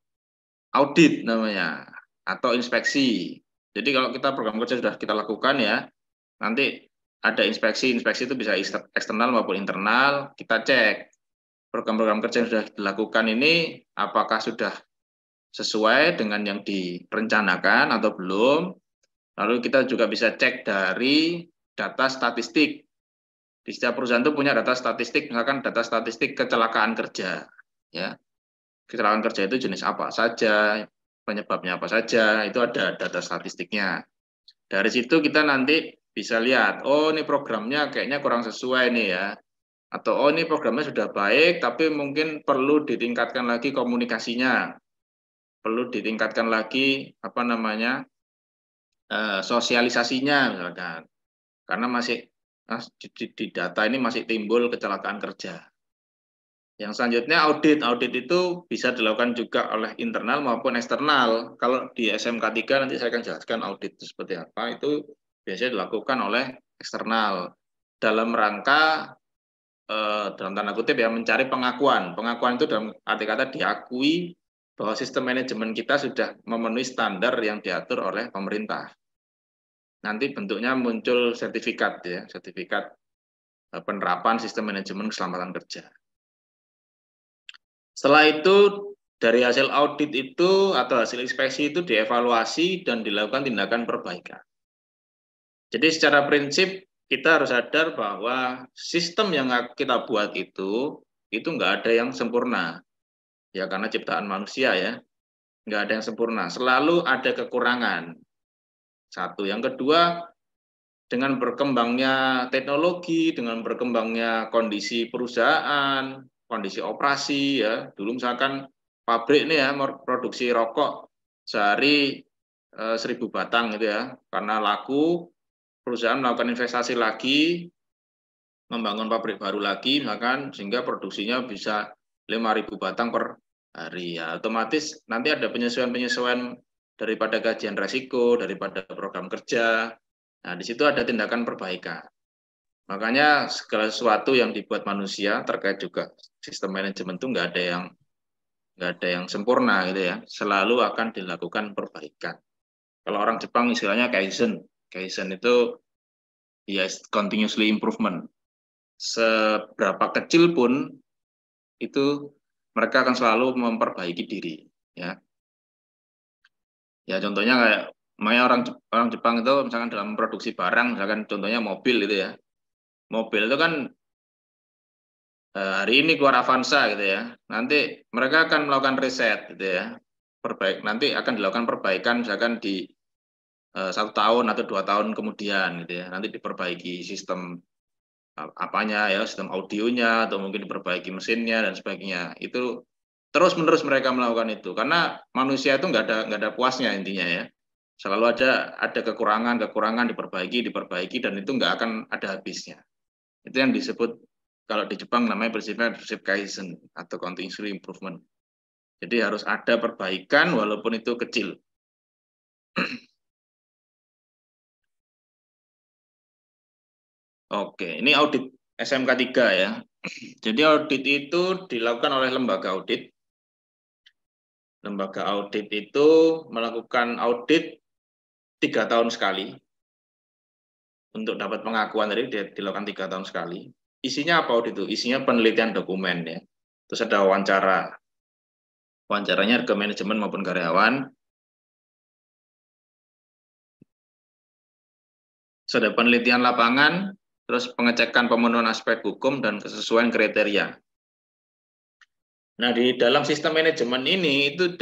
audit namanya, atau inspeksi. Jadi kalau kita program kerja sudah kita lakukan ya, nanti ada inspeksi itu bisa eksternal maupun internal, kita cek program-program kerja yang sudah dilakukan ini apakah sudah sesuai dengan yang direncanakan atau belum. Lalu kita juga bisa cek dari data statistik. Di setiap perusahaan itu punya data statistik, misalkan data statistik kecelakaan kerja. Ya, kecelakaan kerja itu jenis apa saja, penyebabnya apa saja, itu ada data statistiknya. Dari situ kita nanti bisa lihat, oh ini programnya kayaknya kurang sesuai nih ya. Atau oh ini programnya sudah baik, tapi mungkin perlu ditingkatkan lagi komunikasinya. Perlu ditingkatkan lagi sosialisasinya misalkan. Karena masih di data ini masih timbul kecelakaan kerja. Yang selanjutnya audit. Audit itu bisa dilakukan juga oleh internal maupun eksternal. Kalau di SMK 3 nanti saya akan jelaskan audit itu seperti apa. Itu biasanya dilakukan oleh eksternal dalam rangka dalam tanda kutip ya mencari pengakuan. Pengakuan itu dalam arti kata diakui bahwa sistem manajemen kita sudah memenuhi standar yang diatur oleh pemerintah. Nanti bentuknya muncul sertifikat ya, sertifikat penerapan sistem manajemen keselamatan kerja. Setelah itu dari hasil audit itu atau hasil inspeksi itu dievaluasi dan dilakukan tindakan perbaikan. Jadi secara prinsip kita harus sadar bahwa sistem yang kita buat itu nggak ada yang sempurna. Ya karena ciptaan manusia ya, nggak ada yang sempurna. Selalu ada kekurangan. Satu. Yang kedua, dengan berkembangnya teknologi, dengan berkembangnya kondisi perusahaan, kondisi operasi ya. Dulu misalkan pabrik ini ya produksi rokok sehari 1000 batang gitu ya. Karena laku, perusahaan melakukan investasi lagi, membangun pabrik baru lagi misalkan sehingga produksinya bisa 5.000 batang per hari ya. Otomatis nanti ada penyesuaian-penyesuaian daripada kajian resiko, daripada program kerja. Nah, di situ ada tindakan perbaikan. Makanya segala sesuatu yang dibuat manusia terkait juga sistem manajemen itu nggak ada yang sempurna gitu ya. Selalu akan dilakukan perbaikan. Kalau orang Jepang istilahnya kaizen. Kaizen itu ya continuously improvement. Seberapa kecil pun itu mereka akan selalu memperbaiki diri ya. Ya contohnya kayak orang Jepang itu misalkan dalam produksi barang, misalkan contohnya mobil gitu ya. Mobil itu kan hari ini keluar Avanza gitu ya. Nanti mereka akan melakukan riset gitu ya. Nanti akan dilakukan perbaikan misalkan di 1 tahun atau 2 tahun kemudian gitu ya. Nanti diperbaiki sistem apanya ya, sistem audionya atau mungkin diperbaiki mesinnya dan sebagainya. Itu terus-menerus mereka melakukan itu karena manusia itu nggak ada puasnya intinya ya. Selalu ada kekurangan diperbaiki dan itu nggak akan ada habisnya. Itu yang disebut kalau di Jepang namanya prinsip kaizen atau continuous improvement. Jadi harus ada perbaikan walaupun itu kecil. Oke, ini audit SMK 3 ya. Jadi audit itu dilakukan oleh lembaga audit. Lembaga audit itu melakukan audit 3 tahun sekali. Untuk dapat pengakuan tadi dilakukan 3 tahun sekali. Isinya apa audit itu? Isinya penelitian dokumen ya. Terus ada wawancara. Wawancaranya ke manajemen maupun karyawan. Terus ada penelitian lapangan, terus pengecekan pemenuhan aspek hukum dan kesesuaian kriteria. Nah, di dalam sistem manajemen ini itu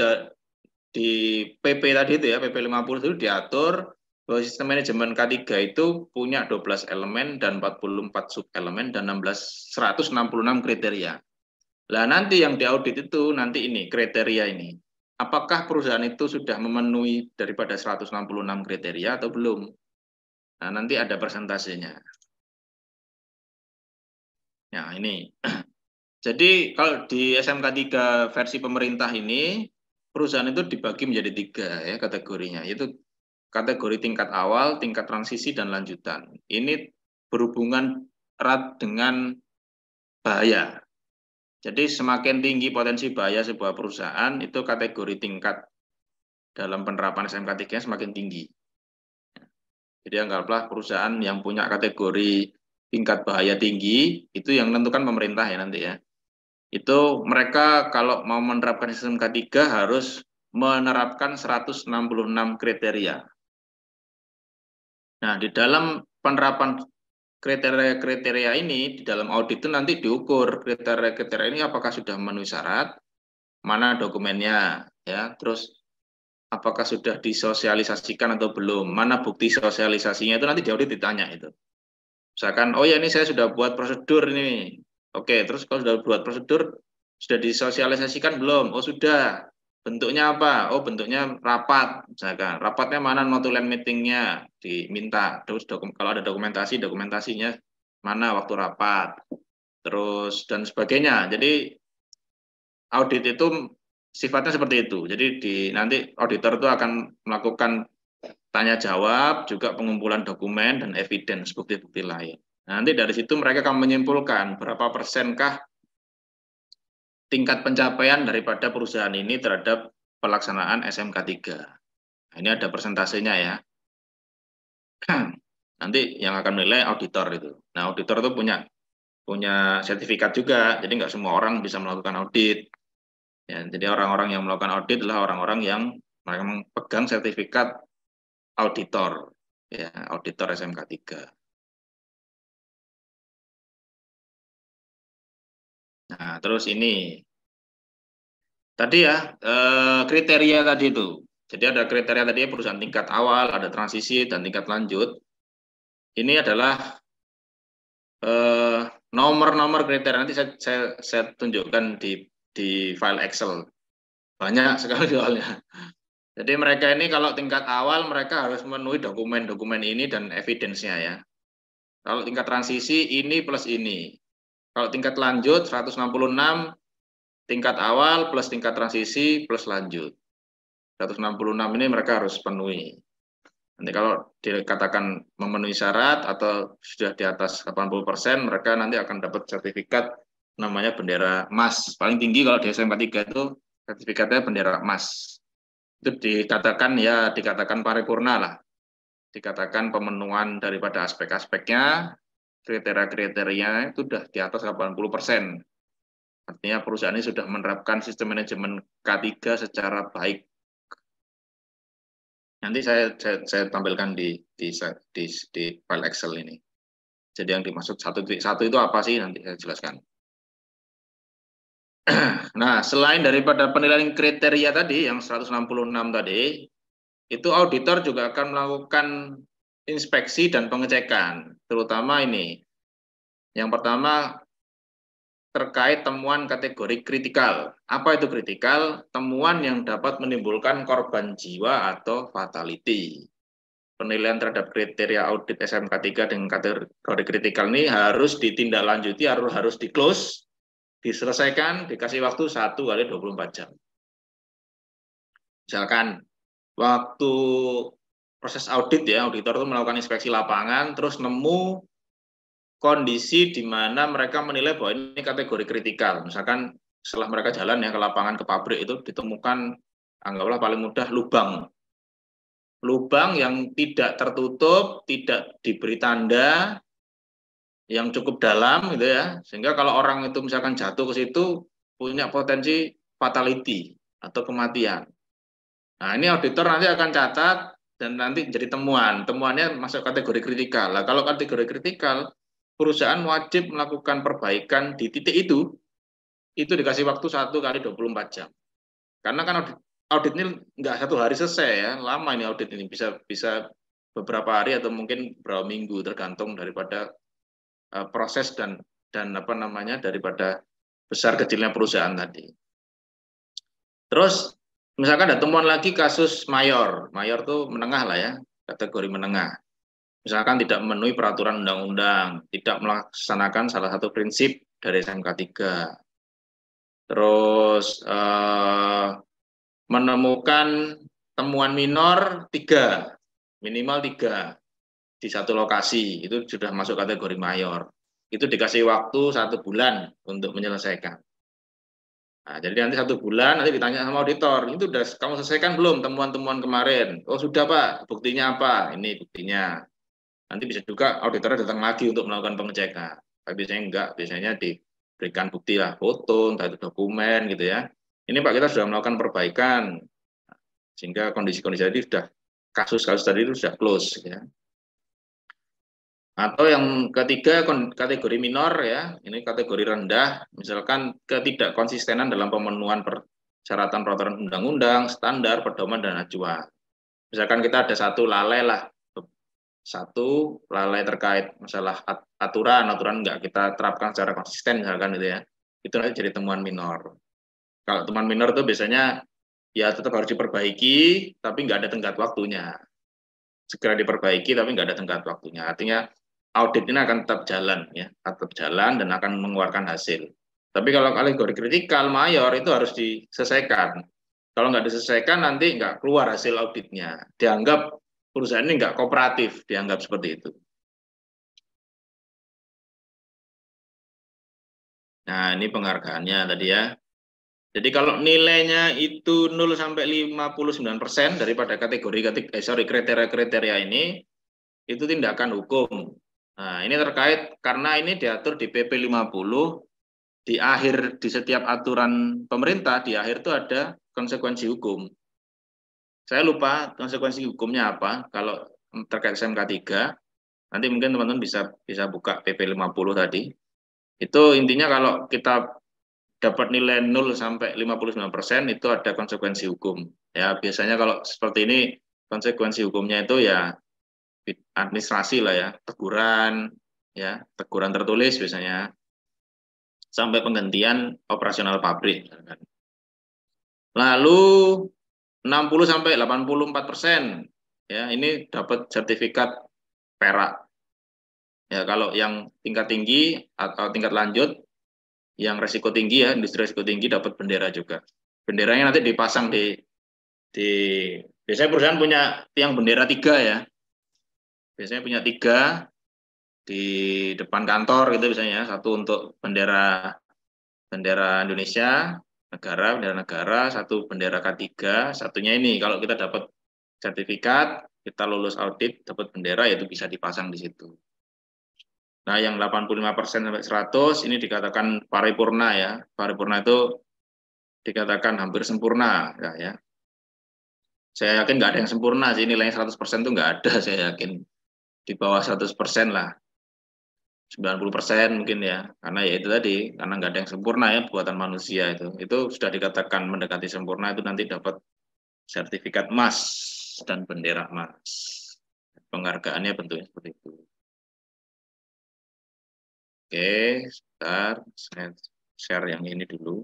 di PP tadi itu ya, PP 50 itu diatur bahwa sistem manajemen K3 itu punya 12 elemen dan 44 subelemen dan 166 kriteria. Lah nanti yang diaudit itu nanti ini kriteria ini. Apakah perusahaan itu sudah memenuhi daripada 166 kriteria atau belum? Nah, nanti ada persentasenya. Nah, ini. Jadi kalau di SMK 3 versi pemerintah ini perusahaan itu dibagi menjadi 3 ya kategorinya, yaitu kategori tingkat awal, tingkat transisi, dan lanjutan. Ini berhubungan erat dengan bahaya. Jadi semakin tinggi potensi bahaya sebuah perusahaan, itu kategori tingkat dalam penerapan SMK 3 semakin tinggi. Jadi anggaplah perusahaan yang punya kategori tingkat bahaya tinggi, itu yang menentukan pemerintah ya nanti ya. Itu mereka kalau mau menerapkan sistem K3 harus menerapkan 166 kriteria. Nah, di dalam penerapan kriteria-kriteria ini, di dalam audit itu nanti diukur kriteria-kriteria ini apakah sudah memenuhi syarat, mana dokumennya, ya, terus apakah sudah disosialisasikan atau belum, mana bukti sosialisasinya itu nanti di audit ditanya itu. Misalkan, oh ya ini saya sudah buat prosedur ini, oke, terus kalau sudah buat prosedur, sudah disosialisasikan belum? Oh sudah, Bentuknya apa? Oh, bentuknya rapat, misalkan. Rapatnya mana notulen meetingnya diminta. Terus kalau ada dokumentasinya mana waktu rapat. Terus dan sebagainya. Jadi audit itu sifatnya seperti itu. Jadi nanti auditor itu akan melakukan tanya jawab, juga pengumpulan dokumen dan evidence bukti-bukti lain. Nanti dari situ mereka akan menyimpulkan berapa persenkah tingkat pencapaian daripada perusahaan ini terhadap pelaksanaan SMK 3. Nah, ini ada persentasenya ya. Nanti yang akan menilai auditor itu. Nah, auditor itu punya sertifikat juga, jadi nggak semua orang bisa melakukan audit. Ya, jadi orang-orang yang melakukan audit adalah orang-orang yang mereka memegang sertifikat auditor, ya, auditor SMK 3. Nah, terus ini tadi ya kriteria tadi itu. Jadi ada kriteria tadi perusahaan tingkat awal, ada transisi dan tingkat lanjut. Ini adalah nomor-nomor kriteria, nanti saya tunjukkan di file Excel. Banyak sekali soalnya. Jadi mereka ini kalau tingkat awal mereka harus memenuhi dokumen-dokumen ini dan evidence-nya ya. Kalau tingkat transisi ini plus ini. Kalau tingkat lanjut 166, tingkat awal plus tingkat transisi plus lanjut. 166 ini mereka harus penuhi. Nanti kalau dikatakan memenuhi syarat atau sudah di atas 80%, mereka nanti akan dapat sertifikat namanya bendera emas. Paling tinggi kalau di SMK 3 itu sertifikatnya bendera emas. Itu dikatakan paripurna lah. Dikatakan pemenuhan daripada aspek-aspeknya, kriteria-kriterianya itu sudah di atas 80%. Artinya perusahaan ini sudah menerapkan sistem manajemen K3 secara baik. Nanti saya tampilkan di file Excel ini. Jadi yang dimaksud 1.1 itu apa sih? Nanti saya jelaskan. Nah, selain daripada penilaian kriteria tadi, yang 166 tadi, itu auditor juga akan melakukan inspeksi dan pengecekan. Terutama ini. Yang pertama, terkait temuan kategori kritikal. Apa itu kritikal? Temuan yang dapat menimbulkan korban jiwa atau fatality. Penilaian terhadap kriteria audit SMK 3 dengan kategori kritikal ini harus ditindaklanjuti, harus di-close, diselesaikan, dikasih waktu 1 kali 24 jam. Misalkan, waktu proses audit ya, auditor itu melakukan inspeksi lapangan, terus nemu kondisi di mana mereka menilai bahwa ini kategori kritikal. Misalkan setelah mereka jalan ya ke lapangan, ke pabrik itu ditemukan, anggaplah paling mudah lubang. Lubang yang tidak tertutup, tidak diberi tanda, yang cukup dalam gitu ya. Sehingga kalau orang itu misalkan jatuh ke situ, punya potensi fatality atau kematian. Nah ini auditor nanti akan catat dan nanti jadi temuan. Temuannya masuk kategori kritikal. Nah kalau kategori kritikal, perusahaan wajib melakukan perbaikan di titik itu dikasih waktu 1 kali 24 jam. Karena kan audit ini nggak 1 hari selesai ya, lama ini audit ini, bisa beberapa hari atau mungkin beberapa minggu, tergantung daripada proses dan apa namanya daripada besar kecilnya perusahaan tadi. Terus misalkan ada temuan lagi kasus mayor tuh menengah lah ya, kategori menengah. Misalkan tidak memenuhi peraturan undang-undang, tidak melaksanakan salah satu prinsip dari SMK 3. Terus menemukan temuan minor 3, minimal 3 di satu lokasi, itu sudah masuk kategori mayor. Itu dikasih waktu 1 bulan untuk menyelesaikan. Nah, jadi nanti 1 bulan nanti ditanya sama auditor, itu sudah kamu selesaikan belum temuan-temuan kemarin? Oh sudah Pak, buktinya apa? Ini buktinya. Nanti bisa juga auditornya datang lagi untuk melakukan pengecekan. Tapi biasanya enggak, biasanya diberikan bukti lah, foto, entah itu dokumen gitu ya. Ini Pak kita sudah melakukan perbaikan, sehingga kondisi-kondisi tadi sudah, kasus-kasus tadi itu sudah close ya. Atau yang ketiga kategori minor ya, ini kategori rendah, misalkan ketidakkonsistenan dalam pemenuhan persyaratan peraturan undang-undang, standar, pedoman dan acuan. Misalkan kita ada satu lalai terkait masalah aturan nggak kita terapkan secara konsisten misalkan gitu ya, itu nanti jadi temuan minor. Kalau temuan minor itu biasanya ya tetap harus diperbaiki, tapi nggak ada tenggat waktunya. Segera diperbaiki, tapi nggak ada tenggat waktunya. Artinya audit ini akan tetap jalan, ya, tetap jalan dan akan mengeluarkan hasil. Tapi kalau kategori kritikal mayor itu harus diselesaikan. Kalau nggak diselesaikan nanti nggak keluar hasil auditnya. Dianggap perusahaan ini nggak kooperatif, dianggap seperti itu. Nah, ini penghargaannya tadi ya. Jadi kalau nilainya itu 0 sampai 59% daripada kriteria-kriteria ini, itu tindakan hukum. Nah, ini terkait karena ini diatur di PP 50, di akhir di setiap aturan pemerintah, di akhir itu ada konsekuensi hukum. Saya lupa konsekuensi hukumnya apa, kalau terkait SMK 3, nanti mungkin teman-teman bisa buka PP 50 tadi. Itu intinya kalau kita dapat nilai 0 sampai 59% itu ada konsekuensi hukum. Ya, biasanya kalau seperti ini konsekuensi hukumnya itu ya administrasi lah ya, teguran tertulis biasanya sampai penggantian operasional pabrik. Lalu 60 sampai 84%, ya ini dapat sertifikat perak. Ya, kalau yang tingkat tinggi atau tingkat lanjut, yang resiko tinggi ya, industri resiko tinggi dapat bendera juga. Benderanya nanti dipasang di biasanya perusahaan punya tiang bendera 3 ya. Biasanya punya 3 di depan kantor gitu biasanya, satu untuk bendera Indonesia, bendera negara, satu bendera K3, satunya ini kalau kita dapat sertifikat, kita lulus audit, dapat bendera, yaitu bisa dipasang di situ. Nah, yang 85% sampai 100 ini dikatakan paripurna ya. Paripurna itu dikatakan hampir sempurna ya. Saya yakin nggak ada yang sempurna sih, nilainya 100% itu nggak ada, saya yakin. Di bawah 100% lah. 90% mungkin ya. Karena ya itu tadi, karena nggak ada yang sempurna ya buatan manusia itu. Itu sudah dikatakan mendekati sempurna, itu nanti dapat sertifikat emas dan bendera emas. Penghargaannya bentuknya seperti itu. Oke, sebentar, saya share yang ini dulu.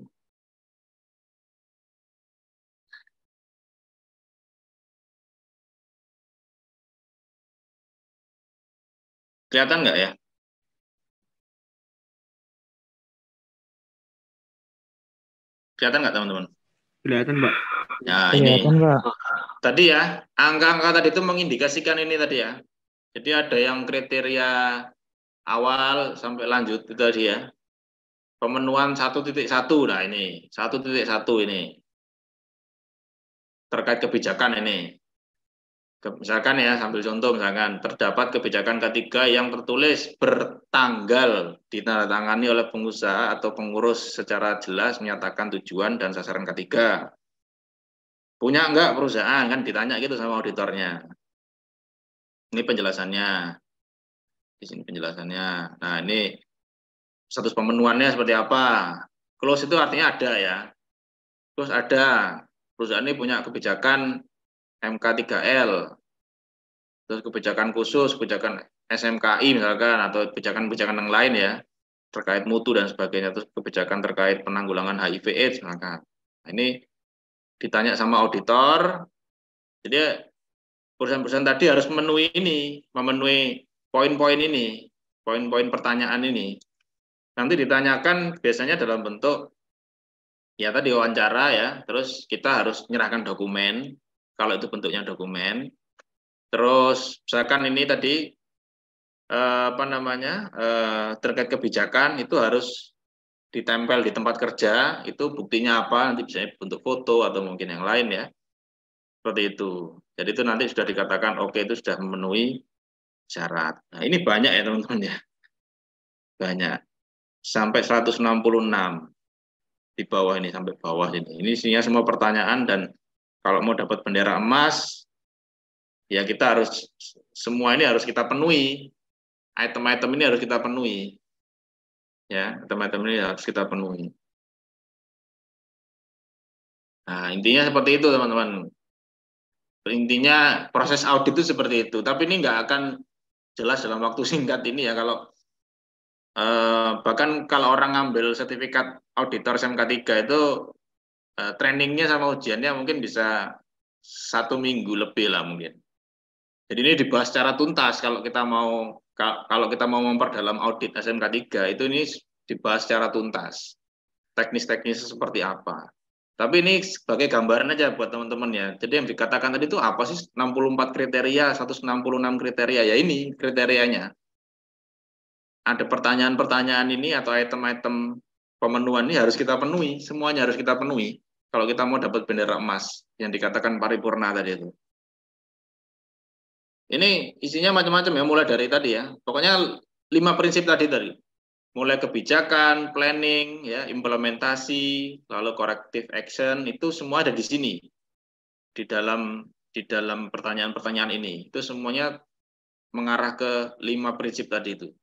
Kelihatan nggak ya? Kelihatan nggak teman-teman? Kelihatan, Pak. Nah, ini. Tadi ya, angka-angka tadi itu mengindikasikan ini tadi ya. Jadi ada yang kriteria awal sampai lanjut itu tadi ya. Pemenuhan 1.1, nah ini 1.1 ini terkait kebijakan ini. Misalkan ya, sambil contoh misalkan terdapat kebijakan K3 yang tertulis bertanggal ditandatangani oleh pengusaha atau pengurus secara jelas menyatakan tujuan dan sasaran K3. Punya enggak perusahaan, kan ditanya gitu sama auditornya. Ini penjelasannya. Di sini penjelasannya. Nah, ini status pemenuhannya seperti apa? Close itu artinya ada ya. Terus ada perusahaan ini punya kebijakan MK3L, terus kebijakan khusus, kebijakan SMKI misalkan, atau kebijakan-kebijakan yang lain ya, terkait mutu dan sebagainya, terus kebijakan terkait penanggulangan HIV/AIDS misalkan. Nah, ini ditanya sama auditor, jadi perusahaan-perusahaan tadi harus memenuhi poin-poin ini, poin-poin pertanyaan ini. Nanti ditanyakan biasanya dalam bentuk ya tadi wawancara ya, terus kita harus menyerahkan dokumen, kalau itu bentuknya dokumen. Terus misalkan ini tadi terkait kebijakan itu harus ditempel di tempat kerja, itu buktinya apa, nanti bisa bentuk foto atau mungkin yang lain ya. Seperti itu. Jadi itu nanti sudah dikatakan oke, itu sudah memenuhi syarat. Nah, ini banyak ya teman-teman ya. Banyak. Sampai 166 di bawah ini, sampai bawah ini. Ini isinya semua pertanyaan, dan kalau mau dapat bendera emas ya kita harus, semua ini harus kita penuhi. Item-item ini harus kita penuhi. Ya, item-item ini harus kita penuhi. Nah, intinya seperti itu teman-teman. Intinya proses audit itu seperti itu. Tapi ini nggak akan jelas dalam waktu singkat ini ya. Kalau bahkan kalau orang ngambil sertifikat auditor SMK 3 itu trainingnya sama ujiannya mungkin bisa 1 minggu lebih lah mungkin. Jadi ini dibahas secara tuntas kalau kita mau memperdalam audit SMK 3 itu ini dibahas secara tuntas. Teknis-teknisnya seperti apa. Tapi ini sebagai gambaran aja buat teman-teman ya. Jadi yang dikatakan tadi itu apa sih 64 kriteria, 166 kriteria. Ya ini kriterianya. Ada pertanyaan-pertanyaan ini atau item-item pemenuhan ini harus kita penuhi. Semuanya harus kita penuhi. Kalau kita mau dapat bendera emas yang dikatakan paripurna tadi itu. Ini isinya macam-macam ya, mulai dari tadi ya. Pokoknya 5 prinsip tadi. Mulai kebijakan, planning, ya, implementasi, lalu corrective action, itu semua ada di sini. Di dalam pertanyaan-pertanyaan ini. Itu semuanya mengarah ke 5 prinsip tadi itu.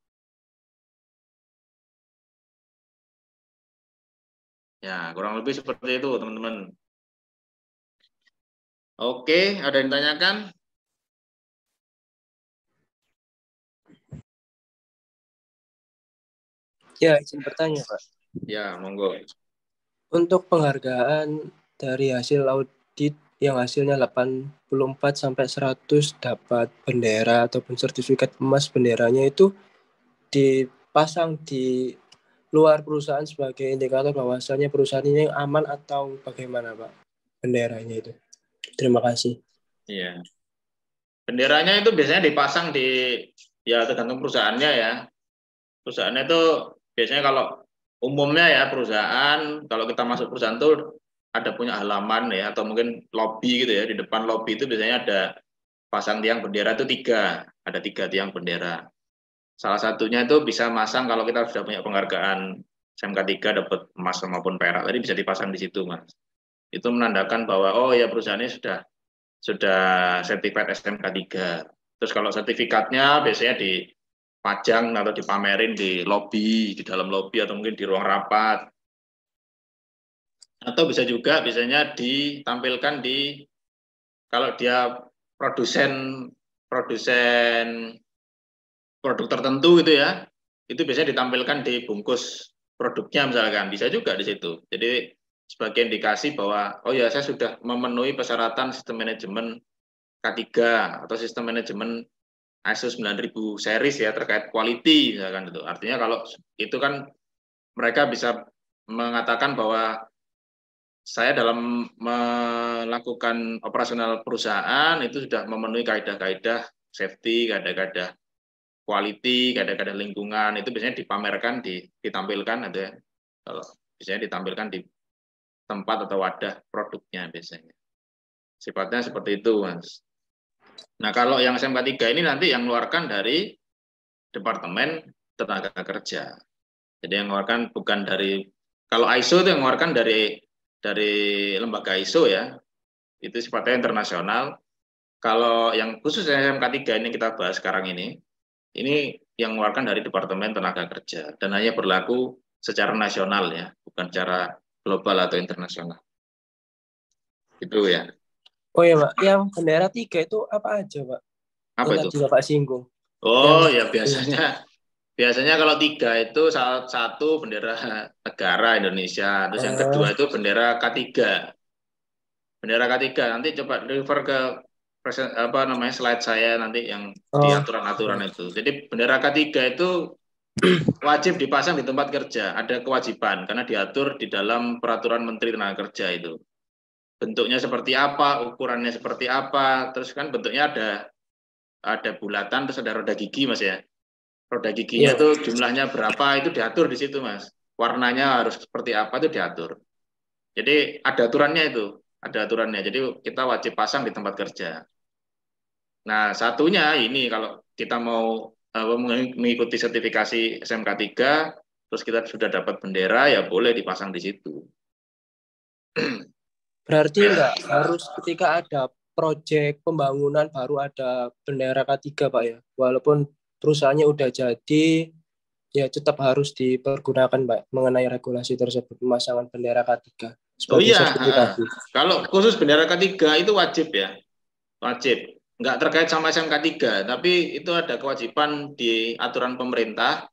Ya, kurang lebih seperti itu, teman-teman. Oke, ada yang ditanyakan? Ya, izin bertanya, Pak. Ya, monggo. Untuk penghargaan dari hasil audit yang hasilnya 84 sampai 100 dapat bendera ataupun sertifikat emas, benderanya itu dipasang di luar perusahaan sebagai indikator bahwasannya perusahaan ini aman atau bagaimana, Pak? Benderanya itu. Terima kasih. Iya. Benderanya itu biasanya dipasang ya tergantung perusahaannya ya. Perusahaannya itu biasanya kalau umumnya ya perusahaan, kalau kita masuk perusahaan itu ada punya halaman ya, atau mungkin lobby gitu ya, di depan lobby itu biasanya ada pasang tiang bendera itu 3, ada 3 tiang bendera. Salah satunya itu bisa masang kalau kita sudah punya penghargaan SMK 3 dapat emas maupun perak, tadi bisa dipasang di situ, Mas. Itu menandakan bahwa oh ya perusahaannya sudah sertifikat SMK 3. Terus kalau sertifikatnya biasanya dipajang atau dipamerin di lobby, di dalam lobby atau mungkin di ruang rapat. Atau bisa juga biasanya ditampilkan kalau dia produsen produk tertentu gitu ya, itu biasanya ditampilkan di bungkus produknya misalkan, bisa juga di situ. Jadi sebagai indikasi bahwa oh ya saya sudah memenuhi persyaratan sistem manajemen K3 atau sistem manajemen ISO 9000 series ya terkait quality misalkan itu. Artinya kalau itu kan mereka bisa mengatakan bahwa saya dalam melakukan operasional perusahaan itu sudah memenuhi kaidah-kaidah safety, kaidah-kaidah quality, kaidah-kaidah lingkungan, itu biasanya dipamerkan, ditampilkan ada ya. Kalau biasanya ditampilkan di tempat atau wadah produknya biasanya. Sifatnya seperti itu, Mas. Nah, kalau yang SMK 3 ini nanti yang mengeluarkan dari Departemen Tenaga Kerja. Jadi yang mengeluarkan bukan dari, kalau ISO itu yang mengeluarkan dari lembaga ISO ya, itu sifatnya internasional. Kalau yang khusus SMK 3 ini kita bahas sekarang ini yang mengeluarkan dari Departemen Tenaga Kerja dan hanya berlaku secara nasional ya, bukan secara global atau internasional. Itu ya. Oh ya, Pak, yang bendera 3 itu apa aja, Pak? Apa yang itu? tadi Bapak singgung. Oh ya biasanya kalau 3 itu satu bendera negara Indonesia, terus yang kedua itu bendera K3. Bendera K3 nanti coba refer ke slide saya nanti yang di aturan-aturan itu. Jadi bendera K3 itu wajib dipasang di tempat kerja, ada kewajiban karena diatur di dalam peraturan Menteri Tenaga Kerja itu. Bentuknya seperti apa, ukurannya seperti apa, terus kan bentuknya ada bulatan, terus ada roda gigi, Mas ya. Roda giginya itu jumlahnya berapa, itu diatur di situ, Mas. Warnanya harus seperti apa, itu diatur. Jadi ada aturannya itu, ada aturannya. Jadi kita wajib pasang di tempat kerja. Nah, satunya ini kalau kita mau mengikuti sertifikasi SMK 3, terus kita sudah dapat bendera, ya boleh dipasang di situ. Berarti enggak harus ketika ada proyek pembangunan baru ada bendera K3, Pak ya. Walaupun perusahaannya udah jadi, ya tetap harus dipergunakan, Pak, mengenai regulasi tersebut, pemasangan bendera K3. Oh iya, kalau khusus bendera K3 itu wajib ya, wajib. Enggak terkait sama SMK 3, tapi itu ada kewajiban di aturan pemerintah,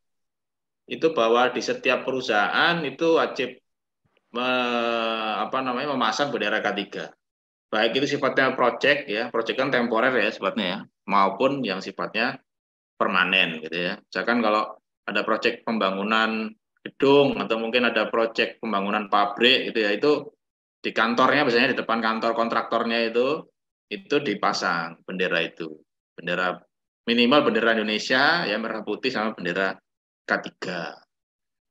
itu bahwa di setiap perusahaan itu wajib memasang bendera K3. Baik itu sifatnya project ya, project kan temporer ya sifatnya ya, maupun yang sifatnya permanen gitu ya. Misalkan kalau ada project pembangunan gedung atau mungkin ada project pembangunan pabrik gitu ya, itu di kantornya biasanya di depan kantor kontraktornya itu dipasang bendera itu. Bendera minimal bendera Indonesia ya merah putih sama bendera K3.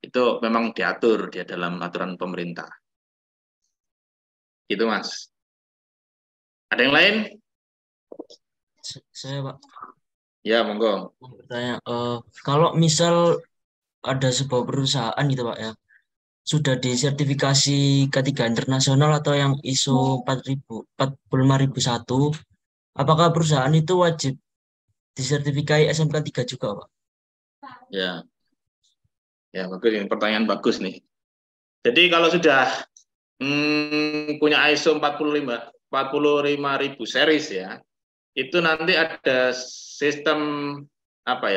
Itu memang diatur dia dalam aturan pemerintah. Gitu Mas. Ada yang lain? Saya Pak Ya, monggo. mau bertanya, kalau misal ada sebuah perusahaan gitu Pak ya, sudah disertifikasi K3 internasional atau yang ISO 45001, apakah perusahaan itu wajib disertifikasi SMK 3 juga Pak? Ya, ya bagus ini pertanyaan bagus nih. Jadi kalau sudah punya ISO 45000 series ya, itu nanti ada sistem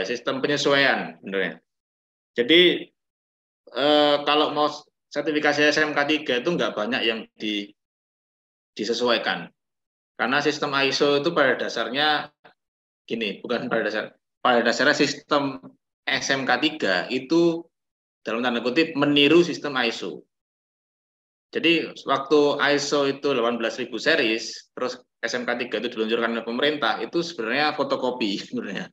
sistem penyesuaian sebenarnya. Jadi kalau mau sertifikasi SMK 3 itu nggak banyak yang disesuaikan. Karena sistem ISO itu pada dasarnya gini, bukan pada dasarnya sistem SMK 3 itu dalam tanda kutip meniru sistem ISO. Jadi waktu ISO itu 18.000 series, terus SMK 3 itu diluncurkan oleh pemerintah, itu sebenarnya fotokopi sebenarnya.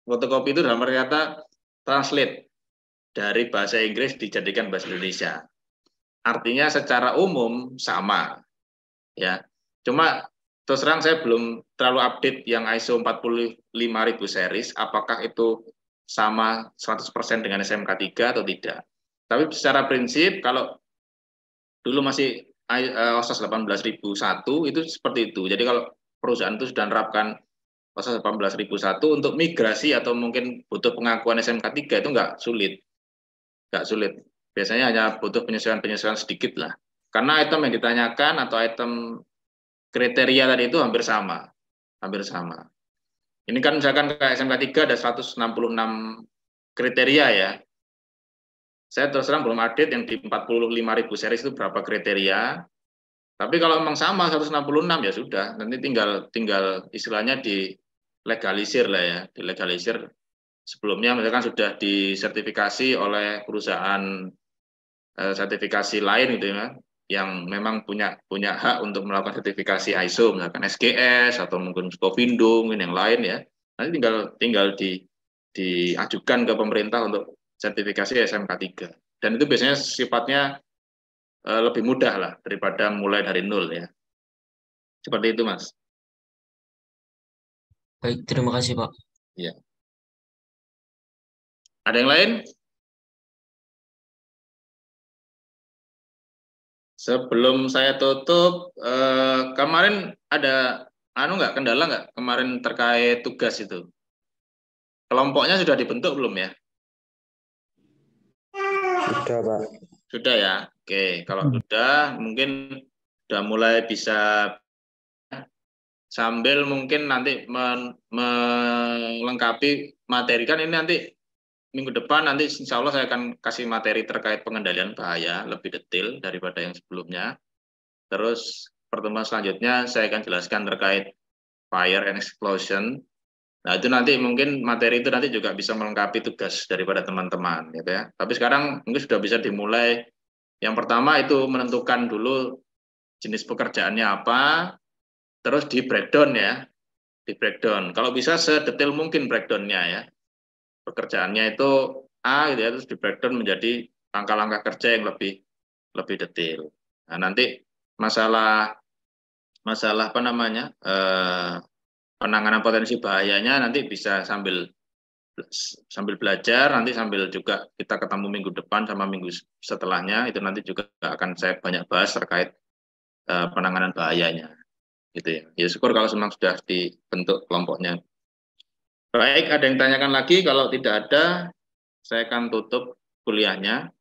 Fotokopi itu dalam arti kata translate dari bahasa Inggris dijadikan bahasa Indonesia. Artinya secara umum sama. Ya. Cuma terus terang saya belum terlalu update yang ISO 45000 series, apakah itu sama 100% dengan SMK 3 atau tidak. Tapi secara prinsip kalau dulu masih OSAS 18001 itu seperti itu. Jadi kalau perusahaan itu sudah menerapkan OSAS 18001 untuk migrasi atau mungkin butuh pengakuan SMK 3 itu nggak sulit. Nggak sulit. Biasanya hanya butuh penyesuaian-penyesuaian sedikit lah. Karena item yang ditanyakan atau item kriteria tadi itu hampir sama. Hampir sama. Ini kan misalkan ke SMK 3 ada 166 kriteria ya. Saya terus terang belum update yang di 45.000 series itu berapa kriteria. Tapi kalau memang sama 166 ya sudah, nanti tinggal istilahnya dilegalisir lah ya, dilegalisir. Sebelumnya misalkan sudah disertifikasi oleh perusahaan sertifikasi lain gitu ya, yang memang punya hak untuk melakukan sertifikasi ISO, misalkan SGS atau mungkin Skovindo, yang lain ya. Nanti tinggal diajukan ke pemerintah untuk sertifikasi SMK 3. Dan itu biasanya sifatnya lebih mudah lah daripada mulai dari nol ya. Seperti itu, Mas. Baik, terima kasih Pak. Ya. Ada yang lain? Sebelum saya tutup, kemarin ada kendala nggak kemarin terkait tugas itu? Kelompoknya sudah dibentuk belum ya? Sudah, Pak. Sudah ya. Oke, kalau sudah mungkin sudah mulai bisa sambil mungkin nanti melengkapi materi kan ini nanti minggu depan nanti insya Allah saya akan kasih materi terkait pengendalian bahaya lebih detail daripada yang sebelumnya. Terus pertemuan selanjutnya saya akan jelaskan terkait fire and explosion. Nah itu nanti mungkin materi itu nanti juga bisa melengkapi tugas daripada teman-teman gitu ya. Tapi sekarang mungkin sudah bisa dimulai. Yang pertama itu menentukan dulu jenis pekerjaannya apa, terus di breakdown ya, di breakdown. Kalau bisa sedetail mungkin breakdownnya ya. Pekerjaannya itu A gitu ya, terus di breakdown menjadi langkah-langkah kerja yang lebih detail. Nah nanti masalah apa namanya penanganan potensi bahayanya nanti bisa sambil belajar, nanti sambil juga kita ketemu minggu depan sama minggu setelahnya, itu nanti juga akan saya banyak bahas terkait penanganan bahayanya. Gitu ya. Ya syukur kalau memang sudah dibentuk kelompoknya. Baik, ada yang tanyakan lagi? Kalau tidak ada, saya akan tutup kuliahnya.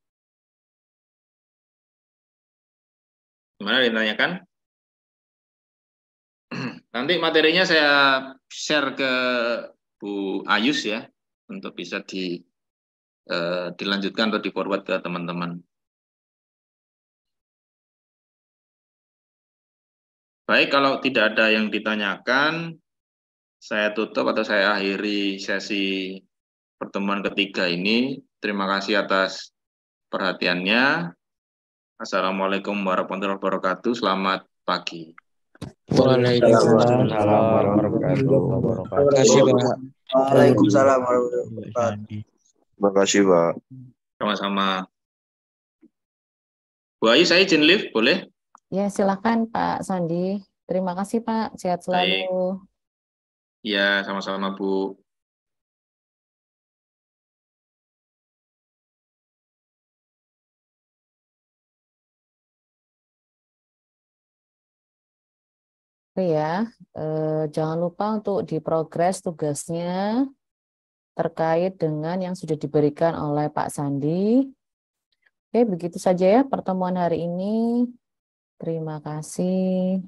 Gimana ditanyakan? Nanti materinya saya share ke Bu Ayus ya, untuk bisa dilanjutkan atau di-forward ke teman-teman. Baik, kalau tidak ada yang ditanyakan, saya tutup atau saya akhiri sesi pertemuan ketiga ini. Terima kasih atas perhatiannya. Assalamualaikum warahmatullahi wabarakatuh. Selamat pagi. Waalaikumsalam warahmatullahi wabarakatuh. Terima kasih, Pak. Waalaikumsalam warahmatullahi wabarakatuh. Terima kasih, Pak. Sama-sama. Bu Ayu, saya izin live, boleh? Ya, silakan Pak Sandi. Terima kasih Pak, sehat selalu. Iya, sama-sama Bu. Oke ya, jangan lupa untuk diprogres tugasnya terkait dengan yang sudah diberikan oleh Pak Sandi. Oke, begitu saja ya pertemuan hari ini. Terima kasih.